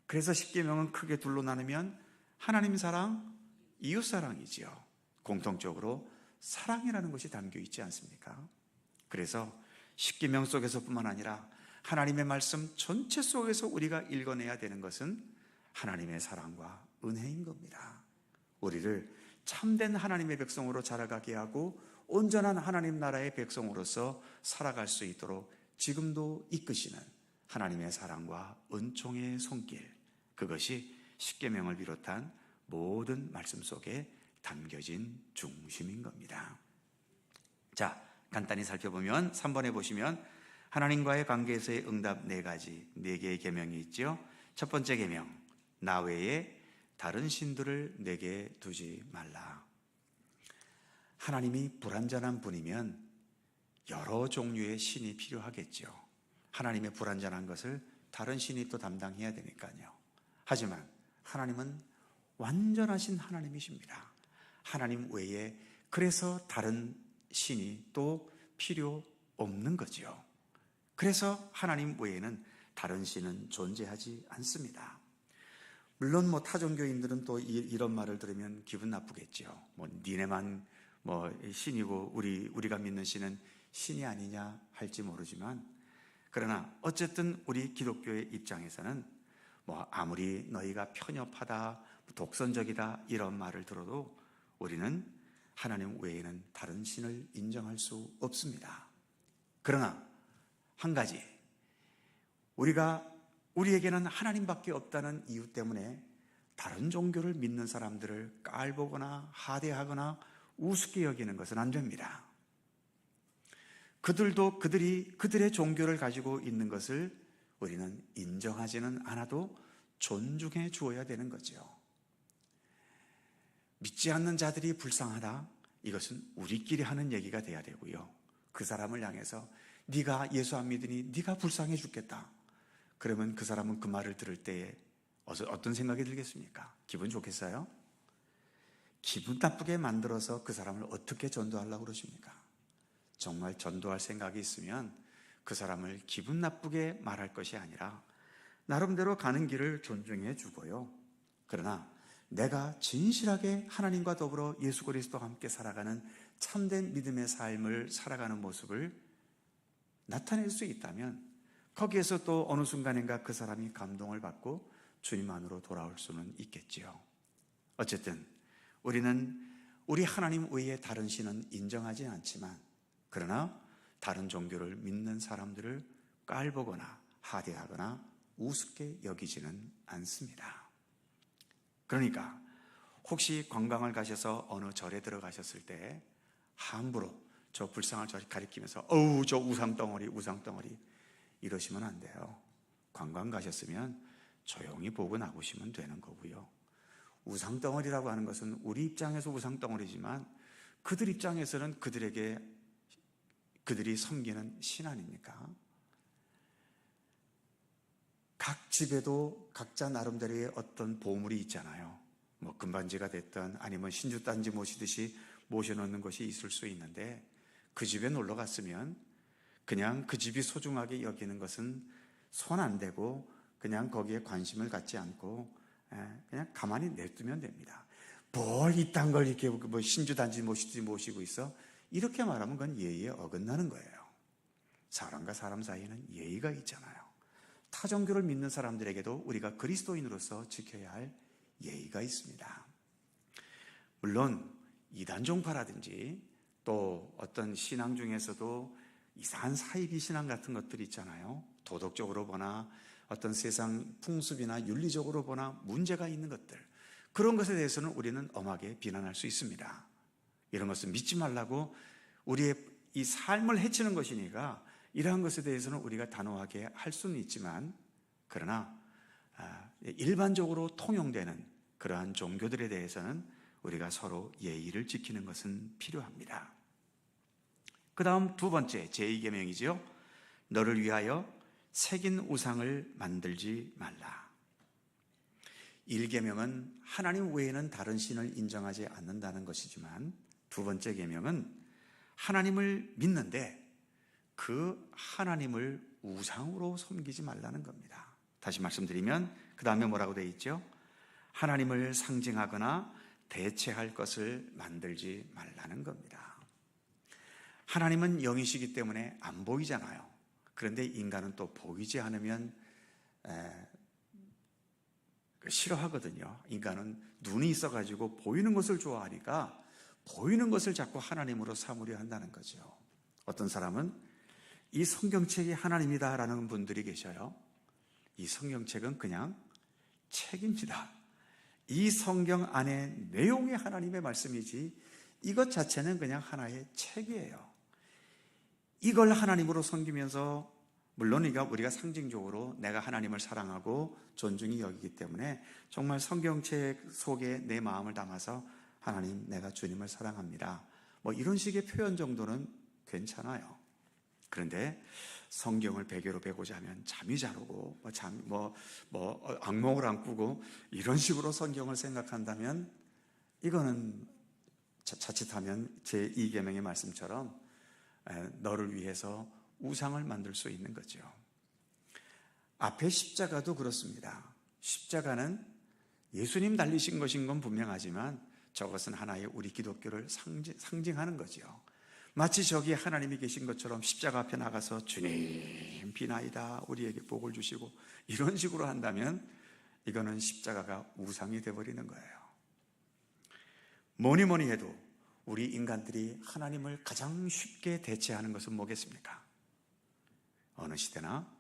C: 그래서 십계명은 크게 둘로 나누면 하나님 사랑, 이웃사랑이지요. 공통적으로 사랑이라는 것이 담겨 있지 않습니까? 그래서 십계명 속에서뿐만 아니라 하나님의 말씀 전체 속에서 우리가 읽어내야 되는 것은 하나님의 사랑과 은혜인 겁니다. 우리를 참된 하나님의 백성으로 자라가게 하고 온전한 하나님 나라의 백성으로서 살아갈 수 있도록 지금도 이끄시는 하나님의 사랑과 은총의 손길, 그것이 십계명을 비롯한 모든 말씀 속에 담겨진 중심인 겁니다. 자, 간단히 살펴보면 3번에 보시면 하나님과의 관계에서의 응답 4가지, 4개의 계명이 있죠. 첫 번째 계명, 나 외에 다른 신들을 내게 두지 말라. 하나님이 불완전한 분이면 여러 종류의 신이 필요하겠죠. 하나님의 불완전한 것을 다른 신이 또 담당해야 되니까요. 하지만 하나님은 완전하신 하나님이십니다. 하나님 외에 그래서 다른 신이 또 필요 없는 거죠. 그래서 하나님 외에는 다른 신은 존재하지 않습니다. 물론 타종교인들은 또 이런 말을 들으면 기분 나쁘겠죠. 니네만 신이고 우리가 믿는 신은 신이 아니냐 할지 모르지만, 그러나 어쨌든 우리 기독교의 입장에서는 아무리 너희가 편협하다, 독선적이다 이런 말을 들어도 우리는 하나님 외에는 다른 신을 인정할 수 없습니다. 그러나 한 가지, 우리에게는 하나님밖에 없다는 이유 때문에 다른 종교를 믿는 사람들을 깔보거나 하대하거나 우습게 여기는 것은 안 됩니다. 그들의 종교를 가지고 있는 것을 우리는 인정하지는 않아도 존중해 주어야 되는 거죠. 믿지 않는 자들이 불쌍하다, 이것은 우리끼리 하는 얘기가 돼야 되고요. 그 사람을 향해서 네가 예수 안 믿으니 네가 불쌍해 죽겠다, 그러면 그 사람은 그 말을 들을 때에 어떤 생각이 들겠습니까? 기분 좋겠어요? 기분 나쁘게 만들어서 그 사람을 어떻게 전도하려고 그러십니까? 정말 전도할 생각이 있으면 그 사람을 기분 나쁘게 말할 것이 아니라 나름대로 가는 길을 존중해 주고요. 그러나 내가 진실하게 하나님과 더불어 예수 그리스도와 함께 살아가는 참된 믿음의 삶을 살아가는 모습을 나타낼 수 있다면 거기에서 또 어느 순간인가 그 사람이 감동을 받고 주님 안으로 돌아올 수는 있겠지요. 어쨌든 우리는 우리 하나님 외에 다른 신은 인정하지 않지만, 그러나 다른 종교를 믿는 사람들을 깔보거나 하대하거나 우습게 여기지는 않습니다. 그러니까 혹시 관광을 가셔서 어느 절에 들어가셨을 때 함부로 저 불쌍한 절 가리키면서 어우 저 우상덩어리 이러시면 안 돼요. 관광 가셨으면 조용히 보고 나오시면 되는 거고요. 우상덩어리라고 하는 것은 우리 입장에서 우상덩어리지만 그들 입장에서는 그들이 섬기는 신 아닙니까? 각 집에도 각자 나름대로의 어떤 보물이 있잖아요. 뭐 금반지가 됐든 아니면 신주단지 모시듯이 모셔놓는 것이 있을 수 있는데, 그 집에 놀러 갔으면 그냥 그 집이 소중하게 여기는 것은 손 안 대고 그냥 거기에 관심을 갖지 않고 그냥 가만히 냅두면 됩니다. 뭘 이딴 걸 이렇게 뭐 신주단지 모시고 있어? 이렇게 말하면 그건 예의에 어긋나는 거예요. 사람과 사람 사이에는 예의가 있잖아요. 타 종교를 믿는 사람들에게도 우리가 그리스도인으로서 지켜야 할 예의가 있습니다. 물론 이단종파라든지 또 어떤 신앙 중에서도 이상한 사이비 신앙 같은 것들이 있잖아요. 도덕적으로 보나 어떤 세상 풍습이나 윤리적으로 보나 문제가 있는 것들, 그런 것에 대해서는 우리는 엄하게 비난할 수 있습니다. 이런 것은 믿지 말라고 우리의 이 삶을 해치는 것이니까 이러한 것에 대해서는 우리가 단호하게 할 수는 있지만, 그러나 일반적으로 통용되는 그러한 종교들에 대해서는 우리가 서로 예의를 지키는 것은 필요합니다. 그 다음 두 번째 제2계명이지요. 너를 위하여 새긴 우상을 만들지 말라. 1계명은 하나님 외에는 다른 신을 인정하지 않는다는 것이지만, 두 번째 계명은 하나님을 믿는데 그 하나님을 우상으로 섬기지 말라는 겁니다. 다시 말씀드리면 그 다음에 뭐라고 되어 있죠? 하나님을 상징하거나 대체할 것을 만들지 말라는 겁니다. 하나님은 영이시기 때문에 안 보이잖아요. 그런데 인간은 또 보이지 않으면 싫어하거든요. 인간은 눈이 있어가지고 보이는 것을 좋아하니까 보이는 것을 자꾸 하나님으로 삼으려 한다는 거죠. 어떤 사람은 이 성경책이 하나님이다라는 분들이 계셔요. 이 성경책은 그냥 책입니다. 이 성경 안에 내용이 하나님의 말씀이지 이것 자체는 그냥 하나의 책이에요. 이걸 하나님으로 섬기면서, 물론 우리가 상징적으로 내가 하나님을 사랑하고 존중히 여기기 때문에 정말 성경책 속에 내 마음을 담아서 하나님, 내가 주님을 사랑합니다, 뭐 이런 식의 표현 정도는 괜찮아요. 그런데 성경을 베개로 베고자 하면 잠이 잘 오고 악몽을 안 꾸고 이런 식으로 성경을 생각한다면 이거는 자칫하면 제2계명의 말씀처럼 너를 위해서 우상을 만들 수 있는 거죠. 앞에 십자가도 그렇습니다. 십자가는 예수님 달리신 것인 건 분명하지만 저것은 하나의 우리 기독교를 상징하는 거죠. 마치 저기 하나님이 계신 것처럼 십자가 앞에 나가서 주님 비나이다, 우리에게 복을 주시고 이런 식으로 한다면 이거는 십자가가 우상이 되어버리는 거예요. 뭐니 해도 우리 인간들이 하나님을 가장 쉽게 대체하는 것은 뭐겠습니까? 어느 시대나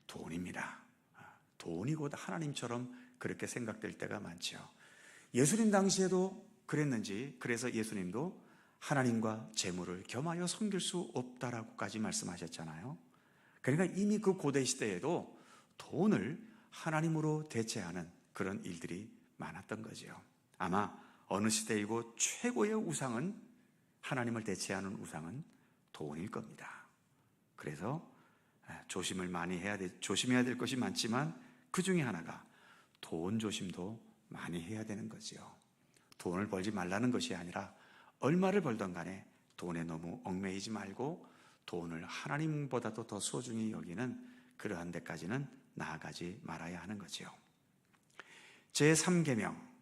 C: 돈입니다. 돈이 곧 하나님처럼 그렇게 생각될 때가 많죠. 예수님 당시에도 그랬는지, 그래서 예수님도 하나님과 재물을 겸하여 섬길 수 없다라고까지 말씀하셨잖아요. 그러니까 이미 그 고대 시대에도 돈을 하나님으로 대체하는 그런 일들이 많았던 거죠. 아마 어느 시대이고 최고의 우상은, 하나님을 대체하는 우상은 돈일 겁니다. 그래서 조심해야 될 것이 많지만 그 중에 하나가 돈 조심도 많이 해야 되는 거죠. 돈을 벌지 말라는 것이 아니라 얼마를 벌던 간에 돈에 너무 얽매이지 말고 돈을 하나님보다도 더 소중히 여기는 그러한 데까지는 나아가지 말아야 하는 거죠. 제3계명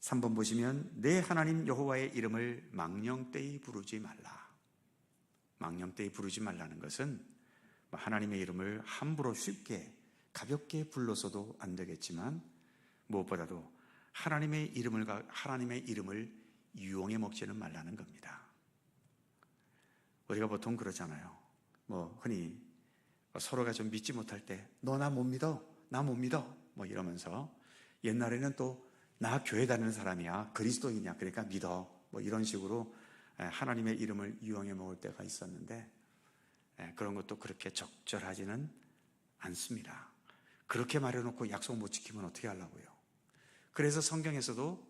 C: 3번 보시면 내 하나님 여호와의 이름을 망령되이 부르지 말라. 망령되이 부르지 말라는 것은 하나님의 이름을 함부로 쉽게 가볍게 불러서도 안 되겠지만 무엇보다도 하나님의 이름을 유용해 먹지는 말라는 겁니다. 우리가 보통 그러잖아요. 흔히 서로가 좀 믿지 못할 때 너 나 못 믿어, 나 못 믿어 이러면서, 옛날에는 또 나 교회 다니는 사람이야, 그리스도인이야, 그러니까 믿어 이런 식으로 하나님의 이름을 유용해 먹을 때가 있었는데 그런 것도 그렇게 적절하지는 않습니다. 그렇게 말해놓고 약속 못 지키면 어떻게 하려고요? 그래서 성경에서도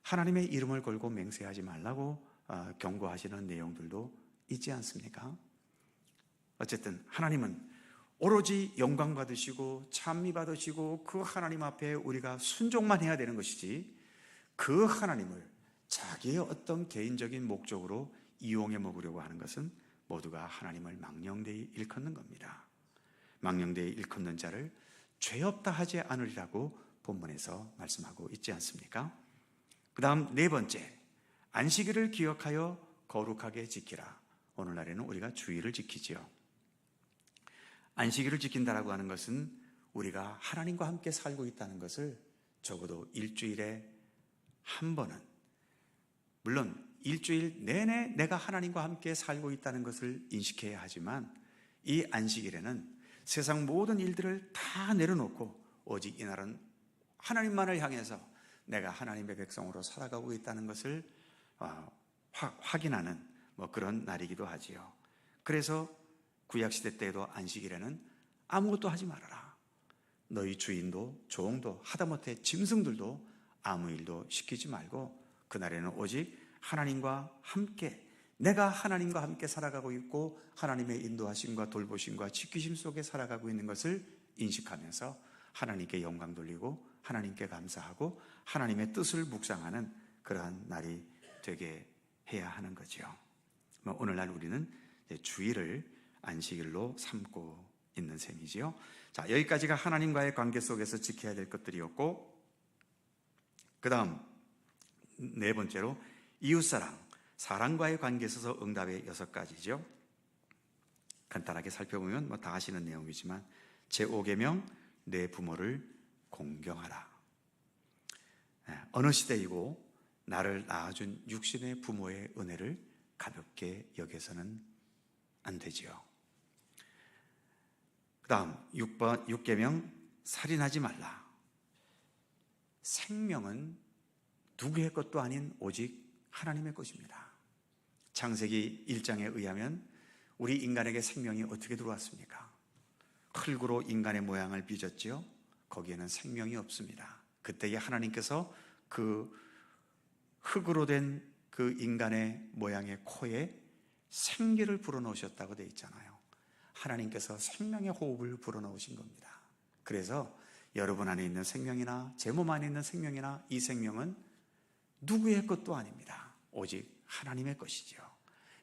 C: 하나님의 이름을 걸고 맹세하지 말라고 경고하시는 내용들도 있지 않습니까? 어쨌든 하나님은 오로지 영광 받으시고 찬미 받으시고 그 하나님 앞에 우리가 순종만 해야 되는 것이지, 그 하나님을 자기의 어떤 개인적인 목적으로 이용해 먹으려고 하는 것은 모두가 하나님을 망령되이 일컫는 겁니다. 망령되이 일컫는 자를 죄 없다 하지 않으리라고 본문에서 말씀하고 있지 않습니까? 그 다음 네 번째, 안식일을 기억하여 거룩하게 지키라. 오늘날에는 우리가 주일을 지키지요. 안식일을 지킨다라고 하는 것은 우리가 하나님과 함께 살고 있다는 것을 적어도 일주일에 한 번은, 물론 일주일 내내 내가 하나님과 함께 살고 있다는 것을 인식해야 하지만, 이 안식일에는 세상 모든 일들을 다 내려놓고 오직 이날은 하나님만을 향해서 내가 하나님의 백성으로 살아가고 있다는 것을 확인하는 그런 날이기도 하지요. 그래서 구약시대 때에도 안식일에는 아무것도 하지 말아라. 너희 주인도 종도 하다못해 짐승들도 아무 일도 시키지 말고 그날에는 오직 하나님과 함께, 내가 하나님과 함께 살아가고 있고 하나님의 인도하심과 돌보심과 지키심 속에 살아가고 있는 것을 인식하면서 하나님께 영광 돌리고 하나님께 감사하고 하나님의 뜻을 묵상하는 그러한 날이 되게 해야 하는 거죠. 오늘날 우리는 주일을 안식일로 삼고 있는 셈이지요. 자, 여기까지가 하나님과의 관계 속에서 지켜야 될 것들이었고, 그 다음 네 번째로 이웃사랑, 사랑과의 관계에 있어서 응답의 6가지죠. 간단하게 살펴보면 다 아시는 내용이지만, 제5계명 내 부모를 공경하라. 어느 시대이고 나를 낳아준 육신의 부모의 은혜를 가볍게 여겨서는 안 되지요. 그 다음 6계명 살인하지 말라. 생명은 누구의 것도 아닌 오직 하나님의 것입니다. 창세기 1장에 의하면 우리 인간에게 생명이 어떻게 들어왔습니까? 흙으로 인간의 모양을 빚었지요. 거기에는 생명이 없습니다. 그때에 하나님께서 그 흙으로 된 그 인간의 모양의 코에 생기를 불어넣으셨다고 되어 있잖아요. 하나님께서 생명의 호흡을 불어넣으신 겁니다. 그래서 여러분 안에 있는 생명이나 제 몸 안에 있는 생명이나 이 생명은 누구의 것도 아닙니다. 오직 하나님의 것이죠.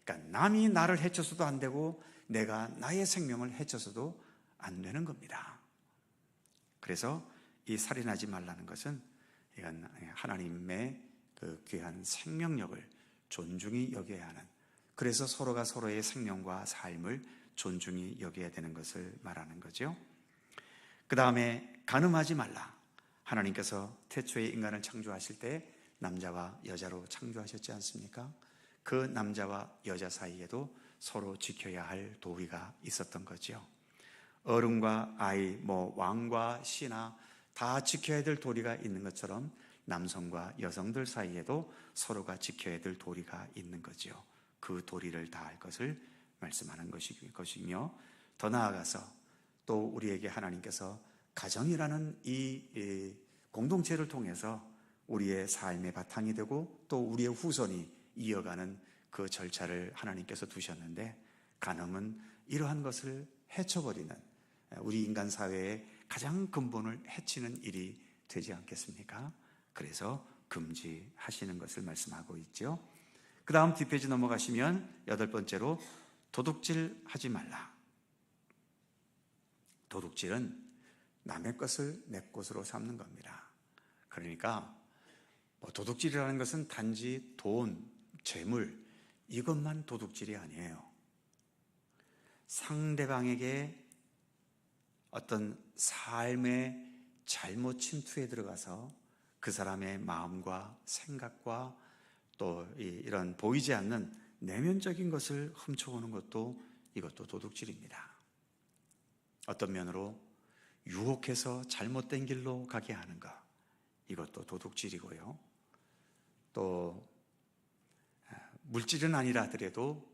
C: 그러니까 남이 나를 해쳐서도 안 되고 내가 나의 생명을 해쳐서도 안 되는 겁니다. 그래서 이 살인하지 말라는 것은 이건 하나님의 그 귀한 생명력을 존중히 여겨야 하는, 그래서 서로가 서로의 생명과 삶을 존중히 여겨야 되는 것을 말하는 거죠. 그 다음에 간음하지 말라. 하나님께서 태초에 인간을 창조하실 때 남자와 여자로 창조하셨지 않습니까? 그 남자와 여자 사이에도 서로 지켜야 할 도리가 있었던 거죠. 어른과 아이, 왕과 신하 다 지켜야 될 도리가 있는 것처럼 남성과 여성들 사이에도 서로가 지켜야 될 도리가 있는 거죠. 그 도리를 다할 것을 말씀하는 것이며, 더 나아가서 또 우리에게 하나님께서 가정이라는 이 공동체를 통해서 우리의 삶의 바탕이 되고 또 우리의 후손이 이어가는 그 절차를 하나님께서 두셨는데, 간음은 이러한 것을 해쳐버리는, 우리 인간 사회의 가장 근본을 해치는 일이 되지 않겠습니까? 그래서 금지하시는 것을 말씀하고 있죠. 그 다음 뒷페이지 넘어가시면 8번째로 도둑질 하지 말라. 도둑질은 남의 것을 내 것으로 삼는 겁니다. 그러니까 도둑질이라는 것은 단지 돈, 재물 이것만 도둑질이 아니에요. 상대방에게 어떤 삶의 잘못 침투에 들어가서 그 사람의 마음과 생각과 또 이런 보이지 않는 내면적인 것을 훔쳐오는 것도 이것도 도둑질입니다. 어떤 면으로 유혹해서 잘못된 길로 가게 하는 것, 이것도 도둑질이고요. 또 물질은 아니라 하더라도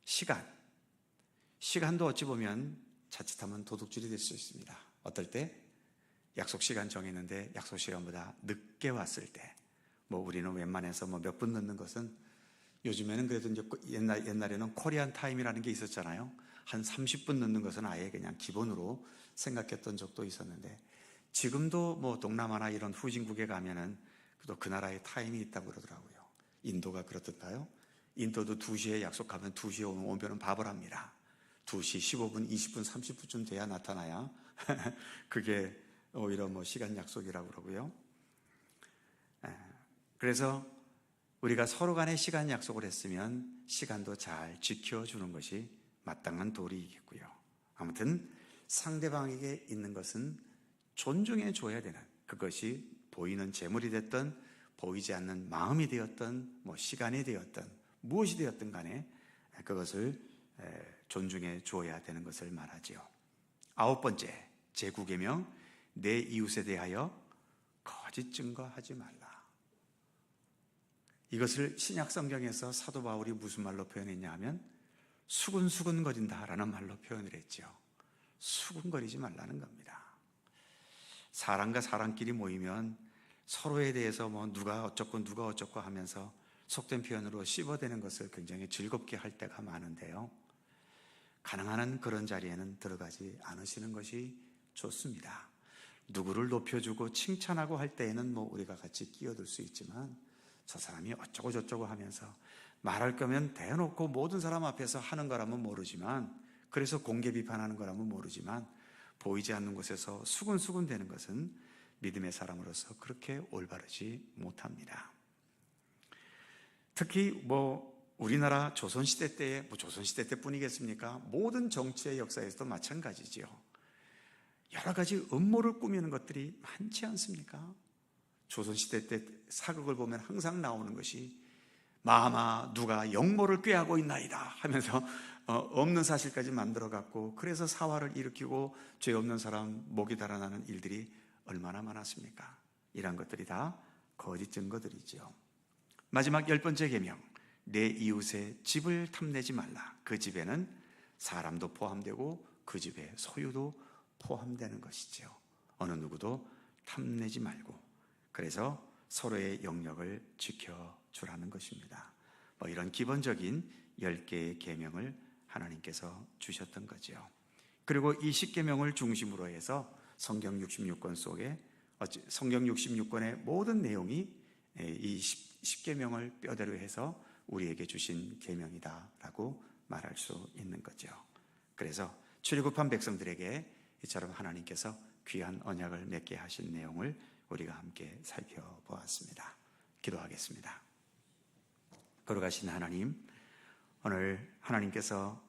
C: 시간도 어찌 보면 자칫하면 도둑질이 될 수 있습니다. 어떨 때 약속 시간 정했는데 약속 시간보다 늦게 왔을 때, 우리는 웬만해서 몇 분 늦는 것은, 요즘에는 그래도 이제 옛날에는 코리안 타임이라는 게 있었잖아요. 한 30분 늦는 것은 아예 그냥 기본으로 생각했던 적도 있었는데, 지금도 동남아나 이런 후진국에 가면은 또 그 나라의 타임이 있다고 그러더라고요. 인도가 그렇던가요? 인도도 2시에 약속하면 2시에 오면 밥을 합니다. 2시 15분, 20분, 30분쯤 돼야 나타나야 그게 오히려 시간 약속이라고 그러고요. 그래서 우리가 서로 간에 시간 약속을 했으면 시간도 잘 지켜주는 것이 마땅한 도리이겠고요. 아무튼 상대방에게 있는 것은 존중해 줘야 되는, 그것이 보이는 재물이 됐든 보이지 않는 마음이 되었든 시간이 되었든 무엇이 되었든 간에 그것을 존중해 주어야 되는 것을 말하지요. 9번째, 제9계명, 내 이웃에 대하여 거짓 증거하지 말라. 이것을 신약 성경에서 사도 바울이 무슨 말로 표현했냐 하면 수근수근거린다라는 말로 표현을 했죠. 수근거리지 말라는 겁니다. 사람과 사람끼리 모이면 서로에 대해서 누가 어쩌고 하면서 속된 표현으로 씹어대는 것을 굉장히 즐겁게 할 때가 많은데요. 가능한 한 그런 자리에는 들어가지 않으시는 것이 좋습니다. 누구를 높여주고 칭찬하고 할 때에는 우리가 같이 끼어들 수 있지만, 저 사람이 어쩌고 저쩌고 하면서 말할 거면 대놓고 모든 사람 앞에서 하는 거라면 모르지만, 그래서 공개 비판하는 거라면 모르지만, 보이지 않는 곳에서 수근수근 되는 것은 믿음의 사람으로서 그렇게 올바르지 못합니다. 특히 우리나라 조선시대 때에, 조선시대 때뿐이겠습니까? 모든 정치의 역사에서도 마찬가지지요. 여러 가지 음모를 꾸미는 것들이 많지 않습니까? 조선시대 때 사극을 보면 항상 나오는 것이 마마 누가 역모를 꾀하고 있나이다 하면서 없는 사실까지 만들어 갖고, 그래서 사화를 일으키고 죄 없는 사람 목이 달아나는 일들이 얼마나 많았습니까? 이런 것들이 다 거짓 증거들이죠. 마지막 10번째 계명, 내 이웃의 집을 탐내지 말라. 그 집에는 사람도 포함되고 그 집의 소유도 포함되는 것이죠. 어느 누구도 탐내지 말고, 그래서 서로의 영역을 지켜주라는 것입니다. 이런 기본적인 10개의 계명을 하나님께서 주셨던 거죠. 그리고 이 10계명을 중심으로 해서 성경 66권 속에, 성경 66권의 모든 내용이 이 10계명을 뼈대로 해서 우리에게 주신 계명이다라고 말할 수 있는 거죠. 그래서 출애굽한 백성들에게 이처럼 하나님께서 귀한 언약을 맺게 하신 내용을 우리가 함께 살펴보았습니다. 기도하겠습니다. 거룩하신 하나님, 오늘 하나님께서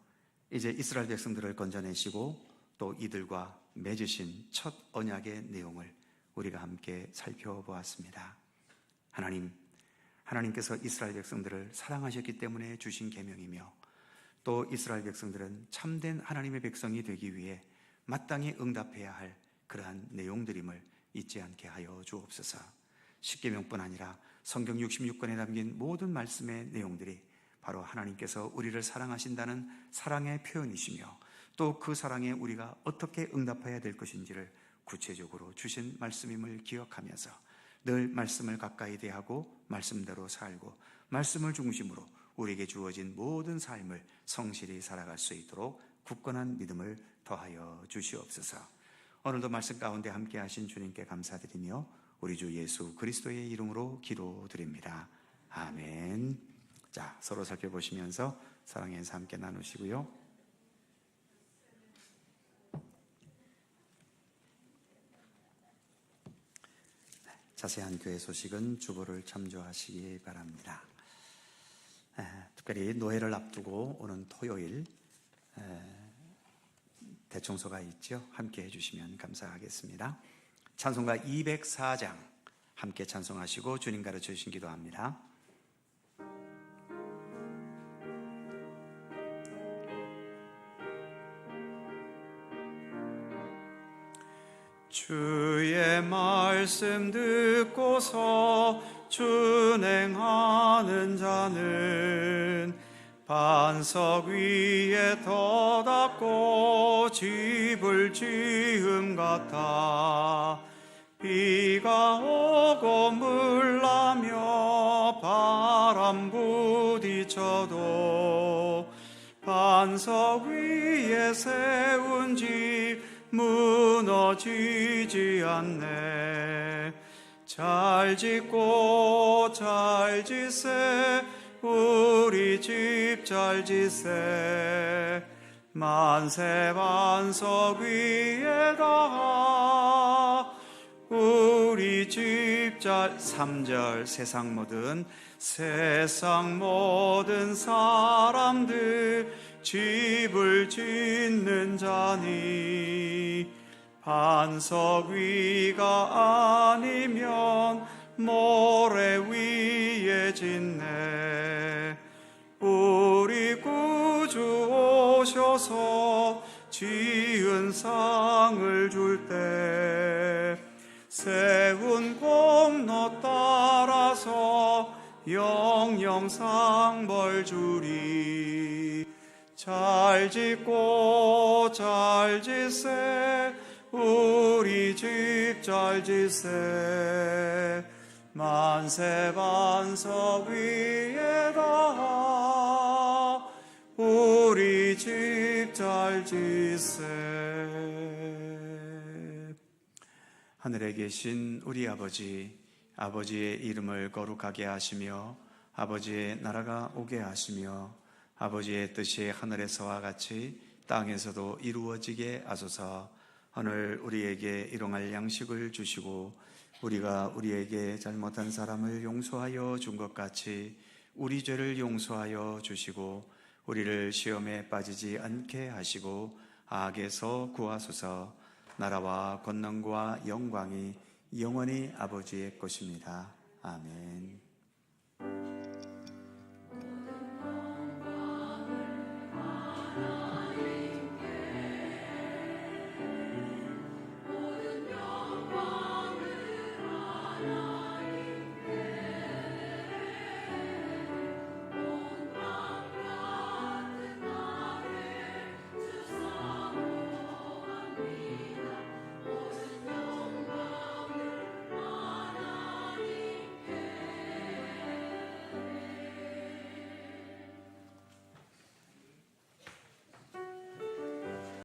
C: 이제 이스라엘 백성들을 건져내시고 또 이들과 맺으신 첫 언약의 내용을 우리가 함께 살펴보았습니다. 하나님께서 이스라엘 백성들을 사랑하셨기 때문에 주신 계명이며, 또 이스라엘 백성들은 참된 하나님의 백성이 되기 위해 마땅히 응답해야 할 그러한 내용들임을 잊지 않게 하여 주옵소서. 십계명뿐 아니라 성경 66권에 담긴 모든 말씀의 내용들이 바로 하나님께서 우리를 사랑하신다는 사랑의 표현이시며, 또 그 사랑에 우리가 어떻게 응답해야 될 것인지를 구체적으로 주신 말씀임을 기억하면서 늘 말씀을 가까이 대하고 말씀대로 살고 말씀을 중심으로 우리에게 주어진 모든 삶을 성실히 살아갈 수 있도록 굳건한 믿음을 더하여 주시옵소서. 오늘도 말씀 가운데 함께 하신 주님께 감사드리며 우리 주 예수 그리스도의 이름으로 기도드립니다. 아멘. 자, 서로 살펴보시면서 사랑의 인사 함께 나누시고요. 자세한 교회 소식은 주보를 참조하시기 바랍니다. 특별히 노회를 앞두고 오는 토요일 대청소가 있죠. 함께 해주시면 감사하겠습니다. 찬송가 204장 함께 찬송하시고 주님 가르쳐 주신 기도합니다.
D: 주의 말씀 듣고서 준행하는 자는 반석 위에 터닫고 집을 지음 같아. 비가 오고 물나며 바람 부딪혀도 반석 위에 세운 집 무너지지 않네. 잘 짓고 잘 짓세, 우리 집 잘 짓세. 만세 반석 위에다 우리 집 잘. 3절 세상 모든 사람들 집을 짓는 자니 반석 위가 아니면 모래 위에 짓네. 우리 구주 오셔서 지은 상을 줄 때 세운 공로 따라서 영영 상벌 주리. 잘 짓고 잘 짓세, 우리 집 잘 짓세. 만세 반석 위에다 우리 집 잘 짓세.
C: 하늘에 계신 우리 아버지의 이름을 거룩하게 하시며 아버지의 나라가 오게 하시며 아버지의 뜻이 하늘에서와 같이 땅에서도 이루어지게 하소서. 오늘 우리에게 일용할 양식을 주시고 우리가 우리에게 잘못한 사람을 용서하여 준 것 같이 우리 죄를 용서하여 주시고 우리를 시험에 빠지지 않게 하시고 악에서 구하소서. 나라와 권능과 영광이 영원히 아버지의 것입니다. 아멘.